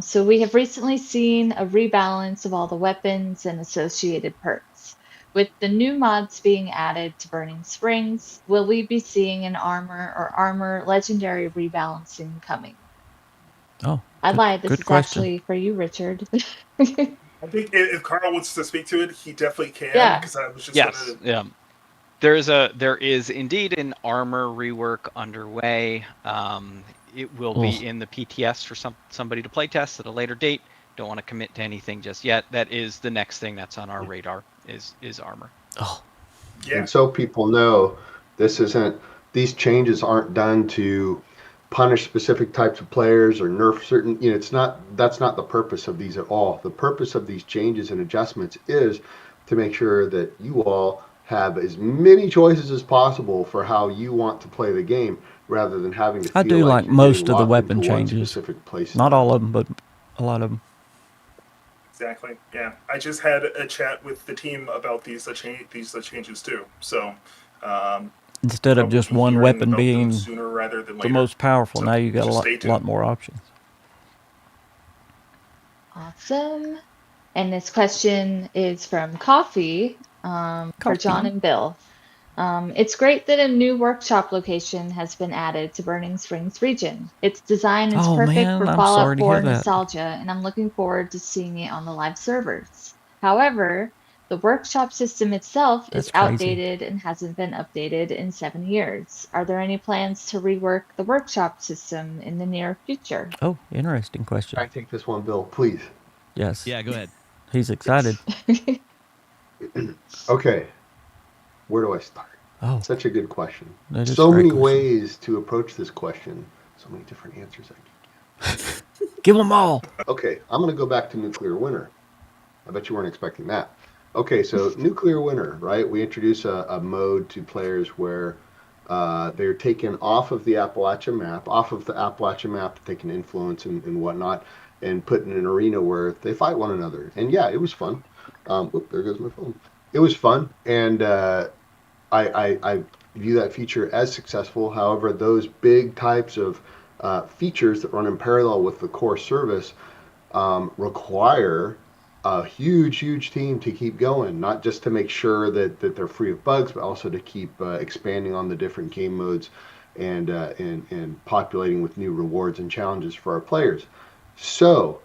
So we have recently seen a rebalance of all the weapons and associated perks. With the new mods being added to Burning Springs, will we be seeing an armor legendary rebalancing coming? Oh, I lied. This good is question. actually for you, Richard. I think if Carl wants to speak to it, he definitely can. Yeah. Because I was just Yes. gonna... Yeah. There is indeed an armor rework underway. It will be in the PTS for somebody to play test at a later date. Don't want to commit to anything just yet. That is the next thing that's on our radar is armor. Oh, Yeah. And so people know these changes aren't done to punish specific types of players or nerf certain, that's not the purpose of these at all. The purpose of these changes and adjustments is to make sure that you all have as many choices as possible for how you want to play the game, rather than having to feel I do like you're most getting of the locked weapon into one changes. specific place. Not all of them, but a lot of them. Exactly. Yeah. I just had a chat with the team about these changes too. So Instead of just probably one hearing weapon about them being sooner rather than the later. most powerful, So now you got just a stay tuned. lot more options. Awesome. And this question is from Coffee, for John Coffee. and Bill. It's great that a new workshop location has been added to Burning Springs region. Its design is Oh perfect for man, I'm Fallout sorry to hear 4 that. nostalgia, and I'm looking forward to seeing it on the live servers. However, the workshop system itself is That's crazy. outdated and hasn't been updated in 7 years. Are there any plans to rework the workshop system in the near future? Oh, interesting question. Can I take this one, Bill, please? Yes, Yeah, go ahead. he's excited. Okay, where do I start? Oh, Such a good question. that is a So great many question. ways to approach this question. So many different answers I can. Give them all. Okay, I'm going to go back to nuclear winter. I bet you weren't expecting that. Okay, so nuclear winter, right? We introduce a mode to players where they're taken off of the Appalachian map, that they can influence and whatnot, and put in an arena where they fight one another. And yeah, it was fun. There goes my phone. It was fun, and I view that feature as successful. However, those big types of features that run in parallel with the core service require a huge team to keep going, not just to make sure that they're free of bugs, but also to keep expanding on the different game modes and populating with new rewards and challenges for our players. So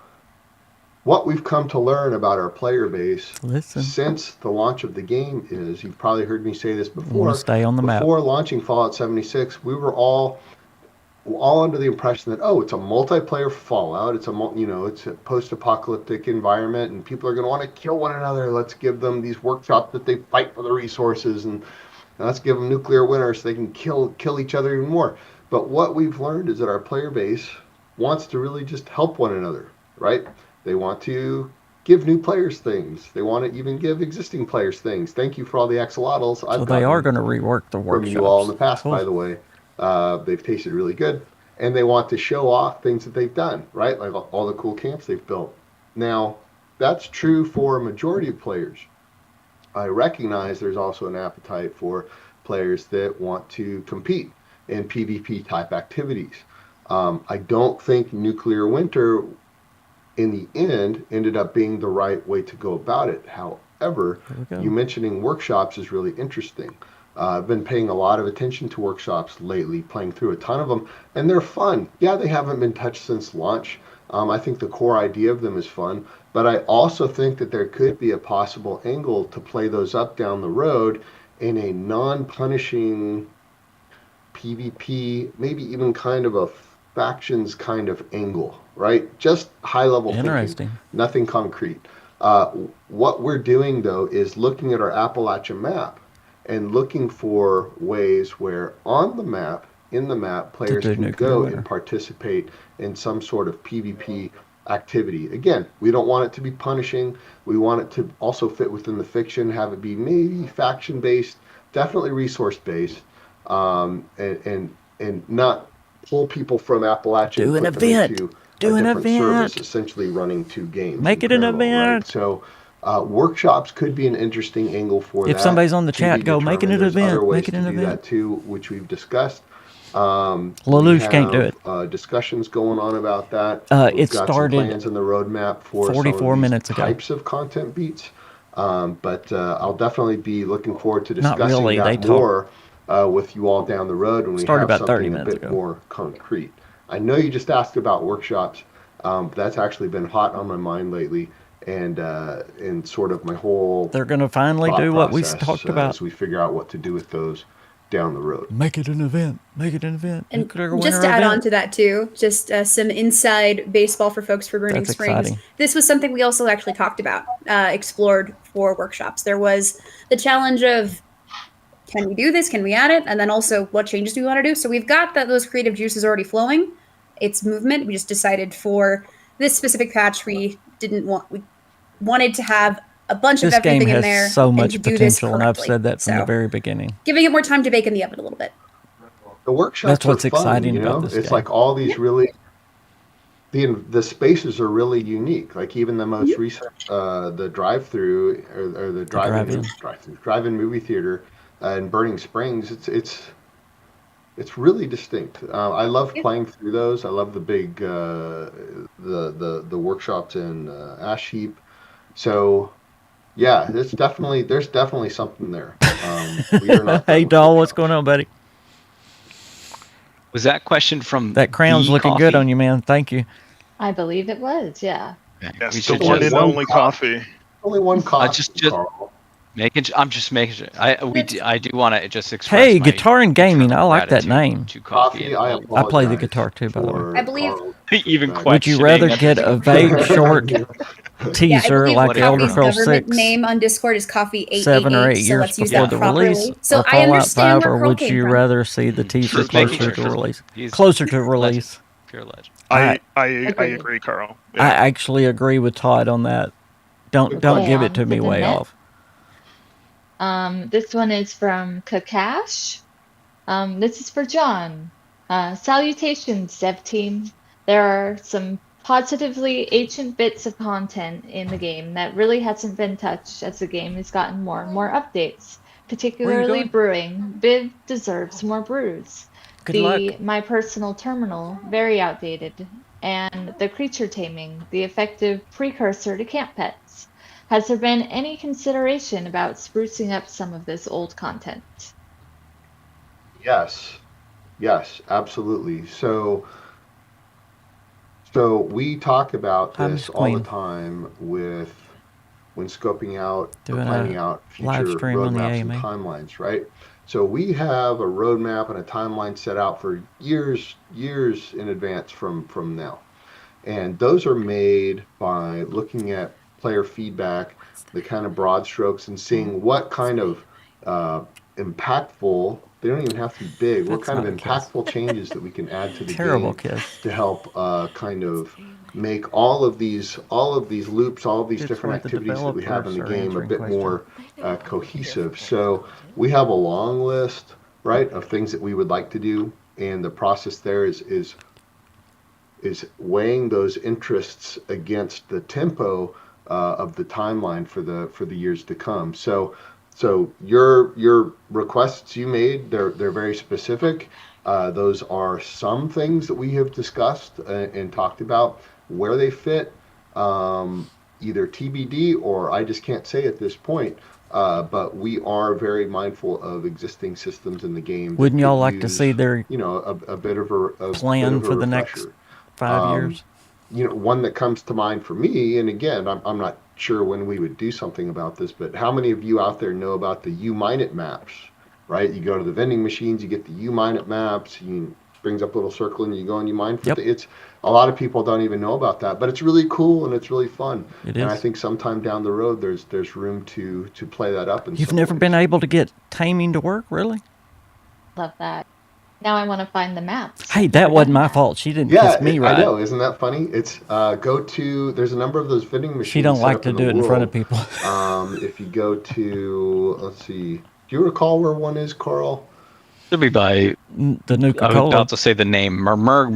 what we've come to learn about our player base since the launch of the game is, you've probably heard me say this before, stay on the map. Before launching Fallout 76, we were all under the impression that, oh, it's a multiplayer Fallout, it's a post-apocalyptic environment, and people are going to want to kill one another. Let's give them these workshops that they fight for the resources, and let's give them nuclear winter so they can kill each other even more. But what we've learned is that our player base wants to really just help one another, right? They want to give new players things. They want to even give existing players things. Thank you for all the axolotls. So they are going to rework the workshops. From you all in the past, Cool. by the way. They've tasted really good. And they want to show off things that they've done, right? Like all the cool camps they've built. Now, that's true for a majority of players. I recognize there's also an appetite for players that want to compete in PvP type activities. I don't think nuclear winter in the end ended up being the right way to go about it. However, you mentioning workshops is really interesting. I've been paying a lot of attention to workshops lately, playing through a ton of them, and they're fun. Yeah, they haven't been touched since launch. I think the core idea of them is fun, but I also think that there could be a possible angle to play those up down the road in a non-punishing PvP, maybe even kind of a factions kind of angle, right? Just high level thinking, nothing concrete. What we're doing though is looking at our Appalachian map and looking for ways where on the map, in the map, players can go and participate in some sort of PvP activity. Again, we don't want it to be punishing. We want it to also fit within the fiction, have it be maybe faction based, definitely resource based, and not pull people from Appalachian. Do an event. Do an event. Service, essentially running two games. Make it an event. Right? So workshops could be an interesting angle for that. If somebody's on the chat, go make it an event. Make it an event. That too, which we've discussed. Lelouch can't do it. Discussions going on about that. It started some plans in the roadmap for 44 minutes ago. Types of content beats. But I'll definitely be looking forward to discussing that more with you all down the road when we have about something a bit more concrete. I know you just asked about workshops. That's actually been hot on my mind lately, and sort of my whole. They're going to finally do what we talked about as we figure out what to do with those down the road. Make it an event. Make it an event. And just to add on to that too, just some inside baseball for folks for Burning Springs. Exciting. This was something we also actually talked about, explored for workshops. There was the challenge of, can we do this? Can we add it? And then also, what changes do we want to do? So we've got those creative juices already flowing. It's movement. We just decided for this specific patch, we wanted to have a bunch of everything in there. This game has so much potential, and I've correctly. said that from the very beginning. Giving it more time to bake in the oven a little bit. The workshops That's what's are fun, exciting you know? about this It's game. like all these really. The spaces are really unique. Like even the most recent, the drive-through or the drive-in movie theater in Burning Springs. It's really distinct. I love Yeah. playing through those. I love the big the workshops in Ash Heap. So yeah, there's definitely something there. We are not Hey, done with doll, what's workshops. going on, buddy? Was that question from That crown's the looking coffee? good on you, man. Thank you. I believe it was, yeah. Okay. Yes, We the should one just and only coffee. Only one coffee, just Carl. I'm just making sure. I do want to just express Hey, my Guitar and Gaming. I eternal like that gratitude name. to coffee. Coffee, I and I play the apologize guitar too, by the way. for I believe- Carl. even Would Would you questioning rather that get it's a vague, short Yeah, I teaser believe like Elder Coffee's Scrolls government 6, name on Discord is Coffee 888. 7 or 8 so years let's use before that the properly. release So of I Fallout understand 5, where or Carl would came you from. rather see the teaser True, making closer sure. to release? He's Closer to legend. release. Pure legend. I Agreed. agree, Carl. I Yeah. actually agree with Todd on that. Don't question. give it to me To the way net. off. This one is from Kakash. This is for John. Salutations, dev team. There are some positively ancient bits of content in the game that really hasn't been touched as the game has gotten more and more updates. Particularly going? brewing. Viv deserves more brews. Good luck. My personal terminal, very outdated. And the creature taming, the effective precursor to camp pets. Has there been any consideration about sprucing up some of this old content? Yes, absolutely. So we talk about Hi, this Miss all the Queen. time when scoping out or Doing planning a out live future stream on the roadmaps and AMA. timelines, right? So we have a roadmap and a timeline set out for years in advance from now. And those are made by looking at player feedback, the kind of broad strokes, and seeing what kind of impactful, they don't even have to be big, what That's kind of not a kiss. impactful changes that we can add to the Terrible game kiss. to help kind of make all of these loops, all of these It's different where the activities that we have in the developers are game a answering bit more cohesive. So we have a long list, right, of things that we would like to do, and the process there is weighing those interests against the tempo of the timeline for the years to come. So your requests you made, they're very specific. Those are some things that we have discussed and talked about where they fit, either TBD or I just can't say at this point. But we are very mindful of existing systems in the game. Wouldn't y'all like to see their a bit of a plan bit of a for the next refresher? 5 years? One that comes to mind for me, and again, I'm not sure when we would do something about this, but how many of you out there know about the U-Minute maps, right? You go to the vending machines, you get the U-Minute maps, you brings up a little circle and you go and you mine for Yep. it's a lot of people don't even know about that, but it's really cool and it's really fun. It And I is. think sometime down the road there's room to play that up in You've some never ways. been able to get taming to work, really? Love that. Now I want to find the maps. Hey, I've that never wasn't done my that. fault. She didn't Yeah, kiss me I right. know. Isn't that funny? It's there's a number of those vending machines. She don't set like up to in do the it in front of world. people. If you go to, let's see, do you recall where one is, Carl? Should be by. The I was Nuka-Cola. about to say the name. Murmur.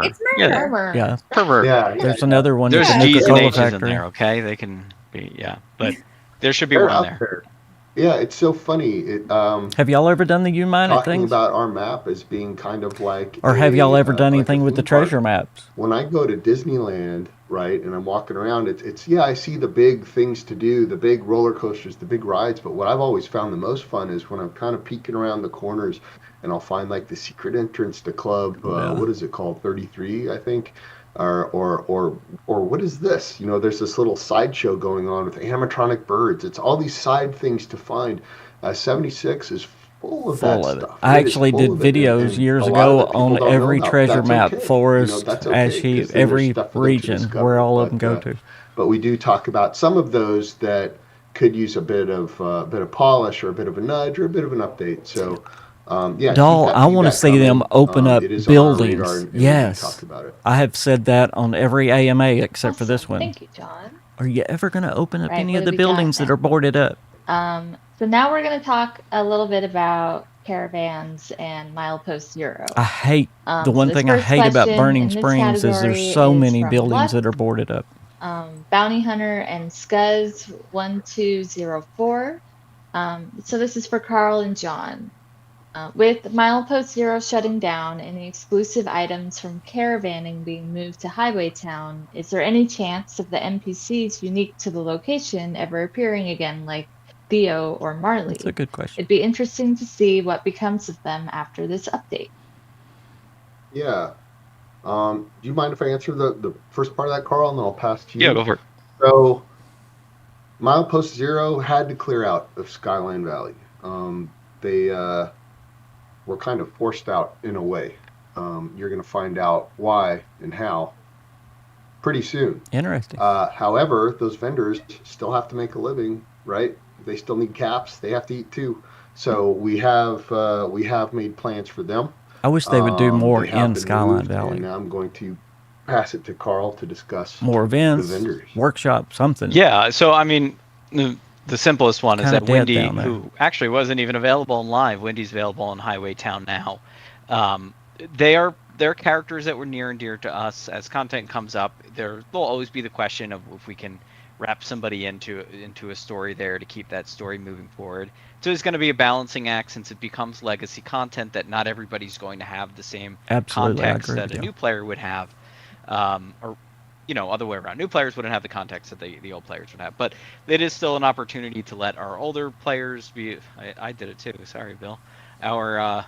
It's Yeah, Murmur. Yeah. Murmur. Yeah, There's another one There's at the D's and Nuka-Cola H's in factory. there. Okay, they can be. Yeah, but there should be they're one out there. Yeah, it's so funny. Have y'all ever done the U-Minute Talking things? about our map as being kind of like Or have y'all ever done like a anything with the theme park. treasure maps? When I go to Disneyland, right, and I'm walking around, it's yeah, I see the big things to do, the big roller coasters, the big rides. But what I've always found the most fun is when I'm kind of peeking around the corners, and I'll find like the secret entrance to Club. Yeah. What is it called? 33, I think. Or what is this? You know, there's this little sideshow going on with animatronic birds. It's all these side things to find. 76 is full of that Full of it. stuff. I It is actually full did of it, videos and years a lot of ago it people on don't know every about. treasure That's map, okay. forest, That's okay, ash heap, 'cause then there's every stuff for them to region discover. where all of them But, go to. But we do talk about some of those that could use a bit of polish or a bit of a nudge or a bit of an update. So, yeah, keep Doll, that I want to feedback see them coming. open up It is on our radar, buildings. and we Yes. do talk about it. I have said that on every AMA except for this Awesome. one. Thank you, John. Are you ever going to open up Right, any what of do the we got buildings that now? are boarded up? So now we're going to talk a little bit about caravans and milepost zero. I hate the So one this thing I first hate about question Burning in this Springs is there's category so is many from buildings Luck, that are boarded up. Bounty Hunter, and Scuzz 1204. So this is for Carl and John. With Milepost Zero shutting down and the exclusive items from caravanning being moved to Highway Town, is there any chance of the NPCs unique to the location ever appearing again, like Theo or Marley? That's a good question. It'd be interesting to see what becomes of them after this update. Yeah. Do you mind if I answer the first part of that, Carl, and then I'll pass to you? Yeah, go for it. So, Milepost Zero had to clear out of Skyline Valley. They were kind of forced out in a way. You're going to find out why and how pretty soon. Interesting. However, those vendors still have to make a living, right? They still need caps. They have to eat too. So we have made plans for them. I wish they would do more They have in been Skyline moved, Valley. and I'm going to pass it to Carl to discuss More events, the vendors. workshop, something. Yeah, so I mean, the simplest one is Kinda that dead Wendy, down there. who actually wasn't even available in live. Wendy's available in Highway Town now. They're characters that were near and dear to us. As content comes up, there'll always be the question of if we can wrap somebody into a story there to keep that story moving forward. So it's going to be a balancing act, since it becomes legacy content that not everybody's going to have the same Absolutely, I context agree that with a you. new player would have, or other way around. New players wouldn't have the context that the old players would have. But it is still an opportunity to let our older players be. I did it too. Sorry, Bill. Our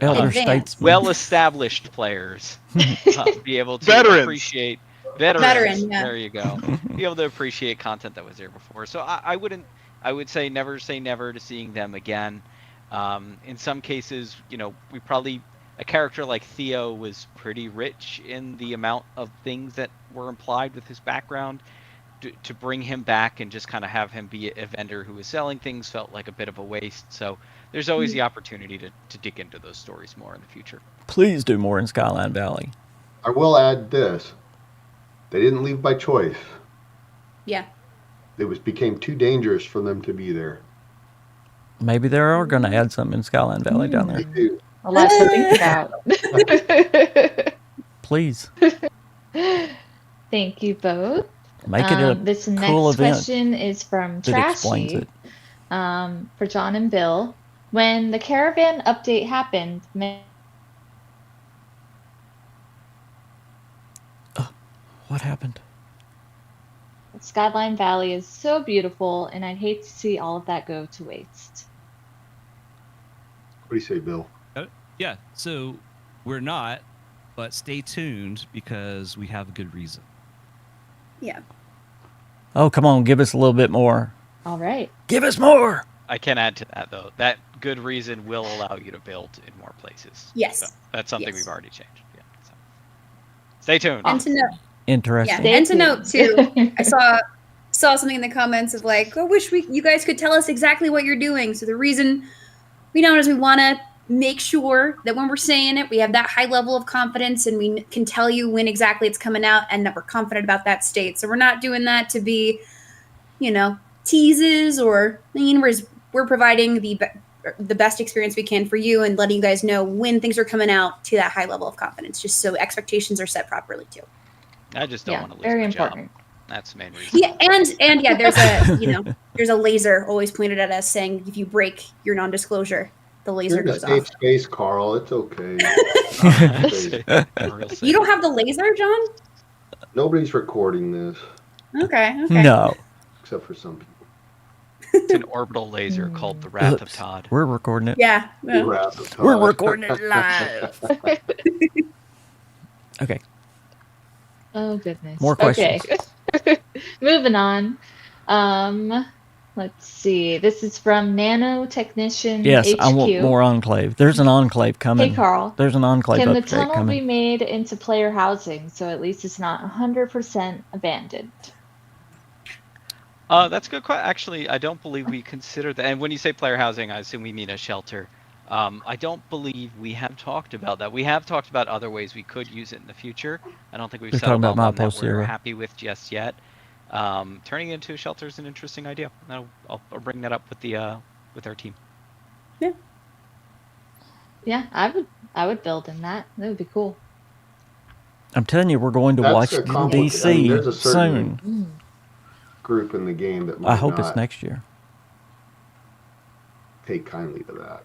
Elder Advanced. statesman. well-established players be able to Veterans. appreciate veterans. Veteran, yeah. There you go. Be able to appreciate content that was there before. So I would say never to seeing them again. In some cases, a character like Theo was pretty rich in the amount of things that were implied with his background. To bring him back and just kind of have him be a vendor who was selling things felt like a bit of a waste. So there's always the opportunity to dig into those stories more in the future. Please do more in Skyline Valley. I will add this. They didn't leave by choice. Yeah. It became too dangerous for them to be there. Maybe they are going to add something in Skyline Valley down They there. do. A lot to think about. Please Thank you both. make it a This cool next event question is from that explains Trashy, it. for John and Bill. When the caravan update happened, What happened? Skyline Valley is so beautiful, and I'd hate to see all of that go to waste. What do you say, Bill? Yeah, so we're not, but stay tuned because we have a good reason. Yeah. Oh, come on, give us a little bit more. All right. Give us more. I can add to that, though. That good reason will allow you to build in more places. Yes. So that's something Yes. we've already changed. Yeah. So. Stay tuned. And to note, Interesting. yeah, and to note too, I saw something in the comments of like, I wish you guys could tell us exactly what you're doing. So the reason we don't is we want to make sure that when we're saying it, we have that high level of confidence and we can tell you when exactly it's coming out and that we're confident about that state. So we're not doing that to be, teases or we're providing the best experience we can for you and letting you guys know when things are coming out to that high level of confidence, just so expectations are set properly too. I just don't Yeah, want to lose very my important. job. That's the main reason. Yeah, and yeah, there's a there's a laser always pointed at us saying if you break your non-disclosure, the laser You're in a goes safe off. space, Carl. It's okay. Real safe. You don't have the laser, John? Nobody's recording this Okay. No, except for some people. It's an orbital laser called the Wrath of Oops. Todd. We're recording it. Yeah. The Wrath of We're Todd. recording it live. Okay. Oh goodness. More questions. Okay. Moving on. Let's see. This is from Nanotechnician Yes, HQ. I want more Enclave. There's an Enclave coming. Hey Carl. There's an Enclave Can the update tunnel coming. be made into player housing so at least it's not 100% abandoned? That's a good question. Actually, I don't believe we considered that. And when you say player housing, I assume we mean a shelter. I don't believe we have talked about that. We have talked about other ways we could use it in the future. I don't think we've We're settled talking on about one that Milepost we're Zero. happy with just yet. Turning it into a shelter is an interesting idea. I'll bring that up with our team. Yeah, I would build in that. That would be cool. I'm telling you, we're going to That's a Washington, complicated- I mean, D.C. there's a certain- soon. Group in the game that might I hope not it's next year. take kindly to that.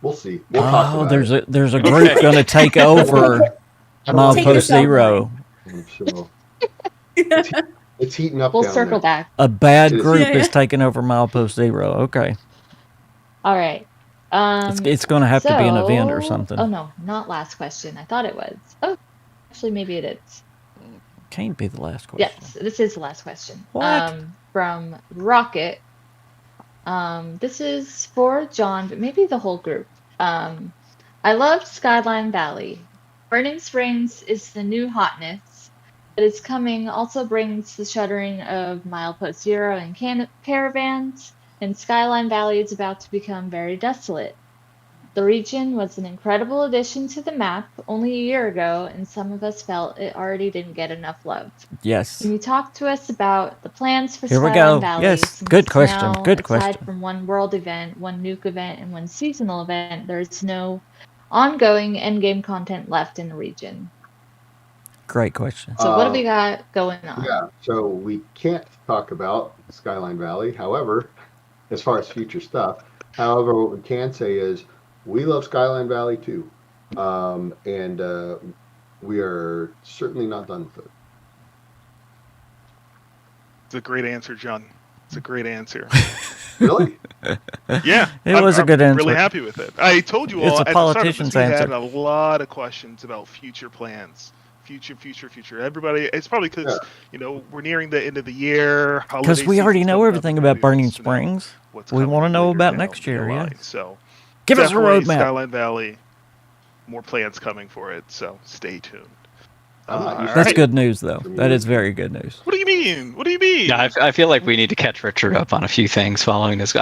We'll see. We'll talk Oh, about there's a group going to take over it. Milepost yourself Zero. So it's heating up We'll down circle there. back. A bad It is. group Yeah, yeah. is taking over Milepost Zero. Okay, All right. it's going to have to be an event or So- something. Oh no, not last question. I thought it was. Oh, actually, maybe it is. Can't be the last question. Yes, this is the last question. What? From Rocket. This is for John, but maybe the whole group. I loved Skyline Valley. Burning Springs is the new hotness, but its coming also brings the shuttering of Milepost Zero and caravans, and Skyline Valley is about to become very desolate. The region was an incredible addition to the map only a year ago, and some of us felt it already didn't get enough love. Yes. Can you talk to us about the plans for Here we Skyline go. Valley? Yes, since good question, now, good aside question. from one world event, one nuke event, and one seasonal event, there's no ongoing endgame content left in the region. Great question. So what do we got going on? Yeah, so we can't talk about Skyline Valley. However, as far as future stuff, what we can say is we love Skyline Valley too, and we are certainly not done with it. It's a great answer, John. It's a great answer. Really? Yeah, It was a good I'm answer. really happy with it. I told you It's all a at the start of this, politician's we had answer. a lot of questions about future plans. Future. Everybody, it's probably because we're nearing the end of the year. Because we already know everything about Burning Springs. We want to know about next year. Yeah. So Give us a definitely roadmap. Skyline Valley, more plans coming for it. So stay tuned. I'm not used to That's Alright. good news, though. That is very good news. What do you mean? What do you mean? Yeah, I feel like we need to catch Richard up on a few things following this.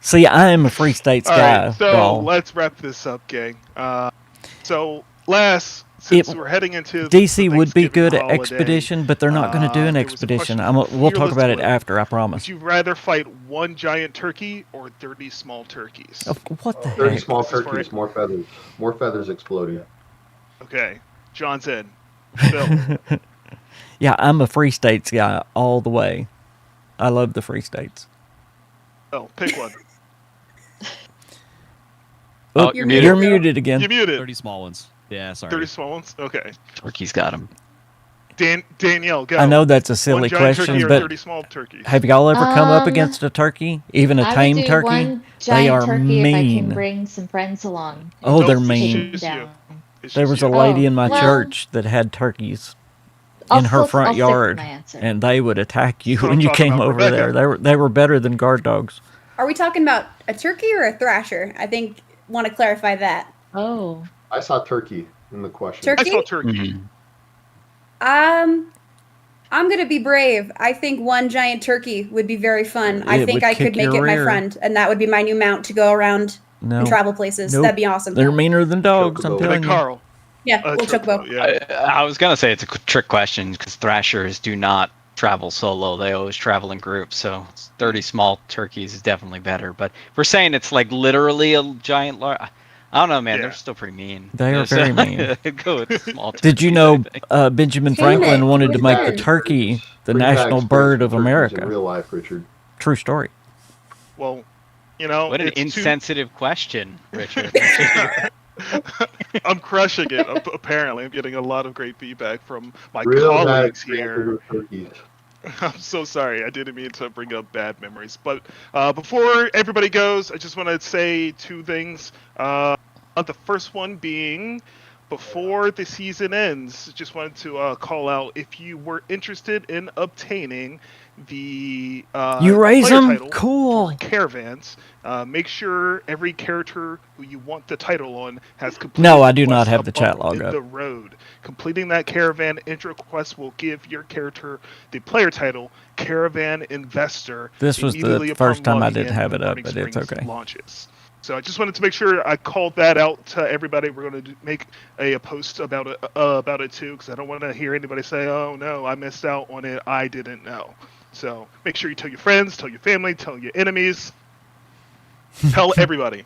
See, I am a Free States All guy. right, so Raw. let's wrap this up, gang. So since we're heading into DC the would be good at Thanksgiving expedition, but they're not going to do an there was a expedition. question We'll from talk about it Fearless after. I Would promise. you rather fight one giant turkey or 30 small turkeys? What the 30 heck? small This is for turkeys, more feathers exploding. Okay, John's in. Bill, Yeah, I'm a Free States guy all the way. I love the Free States. Bill, pick one. Oh, You're You're muted. muted again. You muted. 30 small ones. Yeah, sorry. 30 small ones? Okay. Turkey's got him. Danielle, go. I know that's a One silly giant turkey question, or but 30 small turkeys? have y'all ever come up Um, against a turkey? Even a I tame would do turkey? one They giant are turkey if I mean. can bring some friends along. Oh, they're Nope, mean. it's just you. Down. It's There just was a you. lady Oh, in my well, church that had turkeys I'll in her stick front with yard, my answer. and they would attack you That's what when I'm you talking came about, over Rebecca. there. They were better than guard dogs. Are we talking about a turkey or a thrasher? I think want to clarify that. Oh, I saw turkey in the question. I Turkey? saw turkey. I'm gonna be brave. I think one giant turkey would be very fun. I It think would I kick could make your it my rear. friend, and that would be my new mount to go around No. and travel places. Nope. That'd be awesome. They're meaner than dogs, I'm Chocobo. And then telling you. Carl. Yeah, we'll Chocobo, chocobo. yeah. I was gonna say it's a trick question because thrashers do not travel solo; they always travel in groups. So 30 small turkeys is definitely better. But if we're saying it's like literally a giant, I don't know, man. Yeah. They're still pretty mean. They are So, very mean. I'd go with small. Did you turkeys, know I think. Benjamin Tame Franklin it. wanted to Bring make back the turkey the Bring back national space bird for of turkeys America? In real life, Richard. True story. Well, What an it's too- insensitive question, Richard. I'm crushing it. Apparently, I'm getting a lot of great feedback from my Real bad colleagues experiences here. with turkeys. I'm so sorry. I didn't mean to bring up bad memories. But before everybody goes, I just want to say two things. The first one being, before the season ends, just wanted to call out if you were interested in obtaining the You raise player them? title Cool. for caravans. Make sure every character who you want the title on has completed. No, I do the not quest have the chat above log in up. The road. Completing that caravan intro quest will give your character the player title, Caravan Investor. This was the immediately upon first time I logging didn't in have when it up, Burning but it's Springs okay. Launches. So I just wanted to make sure I called that out to everybody. We're going to make a post about it too, because I don't want to hear anybody say, "Oh no, I missed out on it. I didn't know." So make sure you tell your friends, tell your family, tell your enemies, tell everybody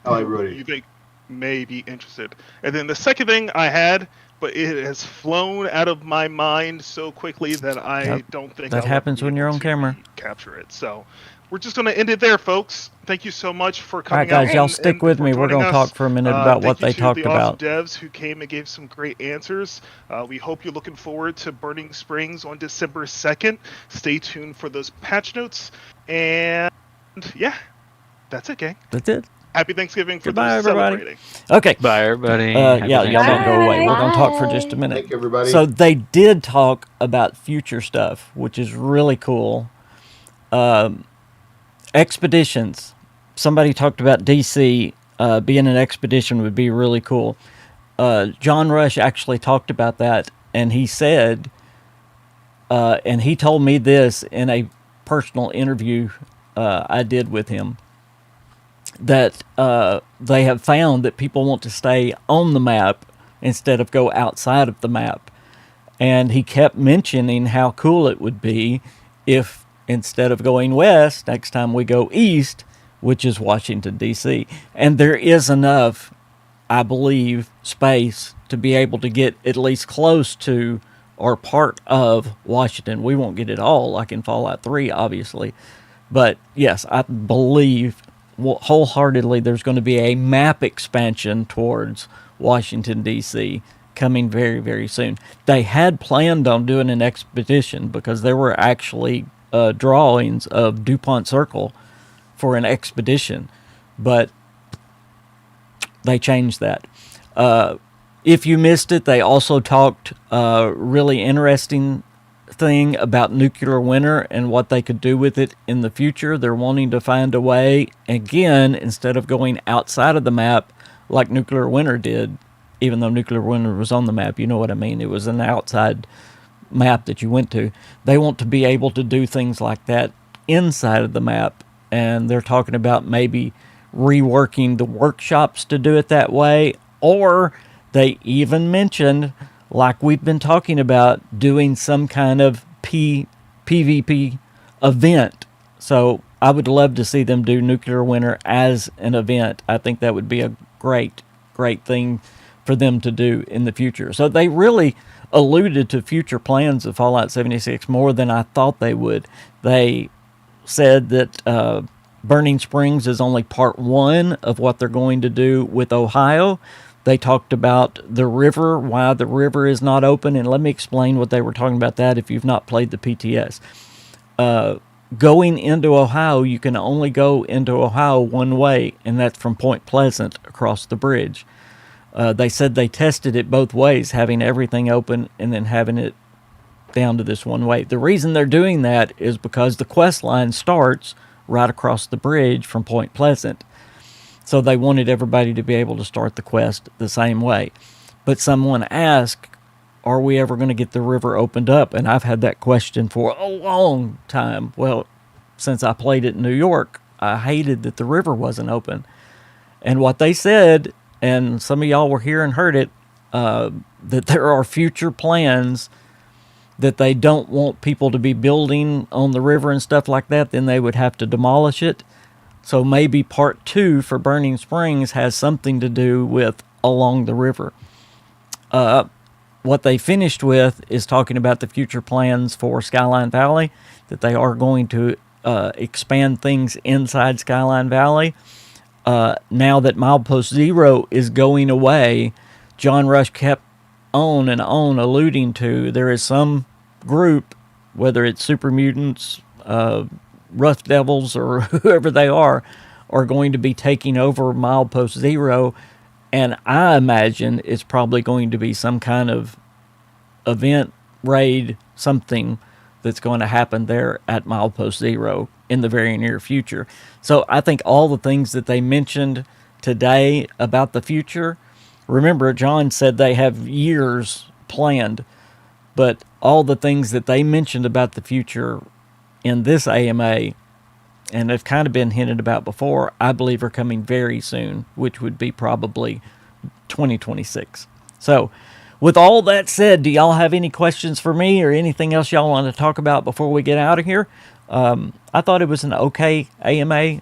Oh, you everybody. think may be interested. And then the second thing I had, but it has flown out of my mind so quickly that I Yep. don't think That I'll happens ever be when you're able on to camera. capture it. So we're just going to end it there, folks. Thank you so much for All right, coming guys, out. y'all and- stick and with for me. We're joining going to us. talk for a minute about what Thank they you to talked the about. awesome devs who came and gave some great answers. We hope you're looking forward to Burning Springs on December 2nd. Stay tuned for those patch notes. And yeah, that's it, gang. That's it. Happy Thanksgiving for Goodbye, those everybody. celebrating. Okay. Bye, everybody. Yeah, Happy y'all don't Thanksgiving. go away. Bye. We're going to talk for just a Bye. minute. Thank you, everybody. So they did talk about future stuff, which is really cool. Expeditions. Somebody talked about DC being an expedition would be really cool. Jon Rush actually talked about that, and he said, and he told me this in a personal interview I did with him, that they have found that people want to stay on the map instead of go outside of the map. And he kept mentioning how cool it would be if instead of going west, next time we go east, which is Washington, D.C. And there is enough, I believe, space to be able to get at least close to or part of Washington. We won't get it all, like in Fallout 3, obviously. But yes, I believe wholeheartedly there's going to be a map expansion towards Washington, D.C. coming very, very soon. They had planned on doing an expedition because there were actually drawings of DuPont Circle for an expedition, but they changed that. If you missed it, they also talked really interesting thing about nuclear winter and what they could do with it in the future. They're wanting to find a way, again, instead of going outside of the map like nuclear winter did, even though nuclear winter was on the map, you know what I mean? It was an outside map that you went to. They want to be able to do things like that inside of the map, and they're talking about maybe reworking the workshops to do it that way, or they even mentioned, like we've been talking about, doing some kind of PvP event. So I would love to see them do Nuclear Winter as an event. I think that would be a great thing for them to do in the future. So they really alluded to future plans of Fallout 76 more than I thought they would. They said that Burning Springs is only part one of what they're going to do with Ohio. They talked about the river, why the river is not open, and let me explain what they were talking about that if you've not played the PTS. Going into Ohio, you can only go into Ohio one way, and that's from Point Pleasant across the bridge. They said they tested it both ways, having everything open and then having it down to this one way. The reason they're doing that is because the quest line starts right across the bridge from Point Pleasant. So they wanted everybody to be able to start the quest the same way. But someone asked, are we ever going to get the river opened up? And I've had that question for a long time. Well, since I played it in New York, I hated that the river wasn't open. And what they said, and some of y'all were here and heard it, that there are future plans that they don't want people to be building on the river and stuff like that, then they would have to demolish it. So maybe part 2 for Burning Springs has something to do with along the river. What they finished with is talking about the future plans for Skyline Valley, that they are going to expand things inside Skyline Valley. Now that Milepost Zero is going away, Jon Rush kept on and on alluding to there is some group, whether it's super mutants, rough devils, or whoever they are going to be taking over Milepost Zero, and I imagine it's probably going to be some kind of event, raid, something that's going to happen there at Milepost Zero in the very near future. So I think all the things that they mentioned today about the future, remember John said they have years planned, but all the things that they mentioned about the future in this AMA, and have kind of been hinted about before, I believe are coming very soon, which would be probably 2026. So with all that said, do y'all have any questions for me or anything else y'all want to talk about before we get out of here? I thought it was an okay AMA.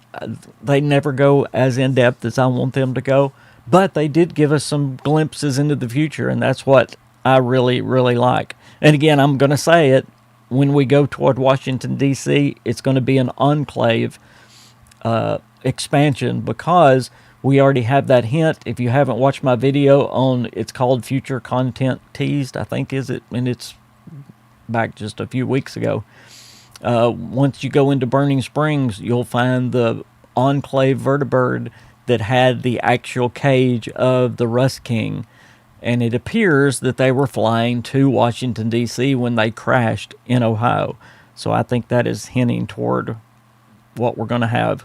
They never go as in-depth as I want them to go, but they did give us some glimpses into the future, and that's what I really, really like. And again, I'm going to say it, when we go toward Washington, D.C., it's going to be an enclave expansion, because we already have that hint. If you haven't watched my video on, it's called Future Content Teased, I think, is it? And it's back just a few weeks ago. Once you go into Burning Springs, you'll find the Enclave vertibird that had the actual cage of the Rust King. And it appears that they were flying to Washington, D.C. when they crashed in Ohio. So I think that is hinting toward what we're going to have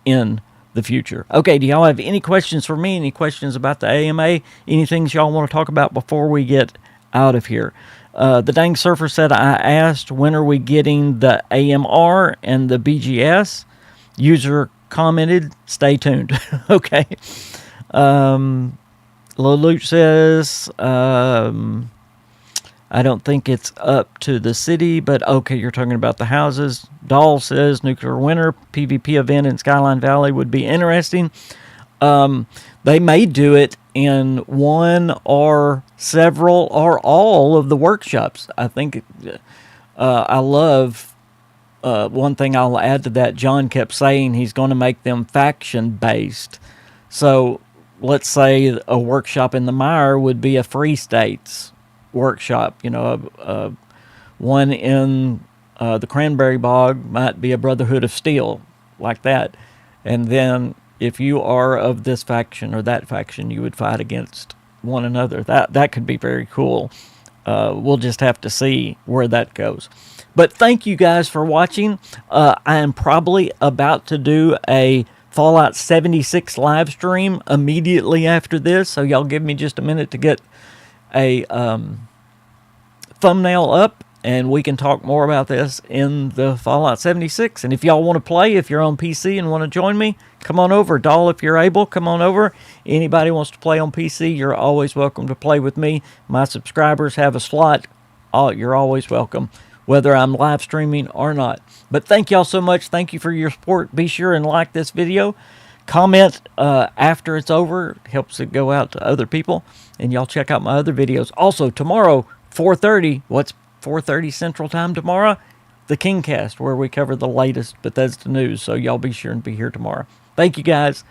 in the future. Okay, do y'all have any questions for me? Any questions about the AMA? Any things y'all want to talk about before we get out of here? The Dang Surfer said, I asked, when are we getting the AMR and the BGS? User commented, stay tuned. Okay. Lelouch says, I don't think it's up to the city, but okay, you're talking about the houses. Dahl says, Nuclear Winter PvP event in Skyline Valley would be interesting. They may do it in one or several or all of the workshops. I think I love one thing I'll add to that. John kept saying he's going to make them faction based. So let's say a workshop in the Mire would be a Free States workshop. You know, one in the Cranberry Bog might be a Brotherhood of Steel, like that. And then if you are of this faction or that faction, you would fight against one another. That could be very cool. We'll just have to see where that goes. But thank you guys for watching. I am probably about to do a Fallout 76 live stream immediately after this, so y'all give me just a minute to get a thumbnail up, and we can talk more about this in the Fallout 76. And if y'all want to play, if you're on PC and want to join me, come on over. Doll, if you're able, come on over. Anybody wants to play on PC, you're always welcome to play with me. My subscribers have a slot. You're always welcome, whether I'm live streaming or not. But thank y'all so much. Thank you for your support. Be sure and like this video. Comment after it's over. It helps it go out to other people. And y'all check out my other videos. Also, tomorrow, 4:30. What's 4:30 Central Time tomorrow? The KingCast, where we cover the latest Bethesda news. So y'all be sure and be here tomorrow. Thank you, guys.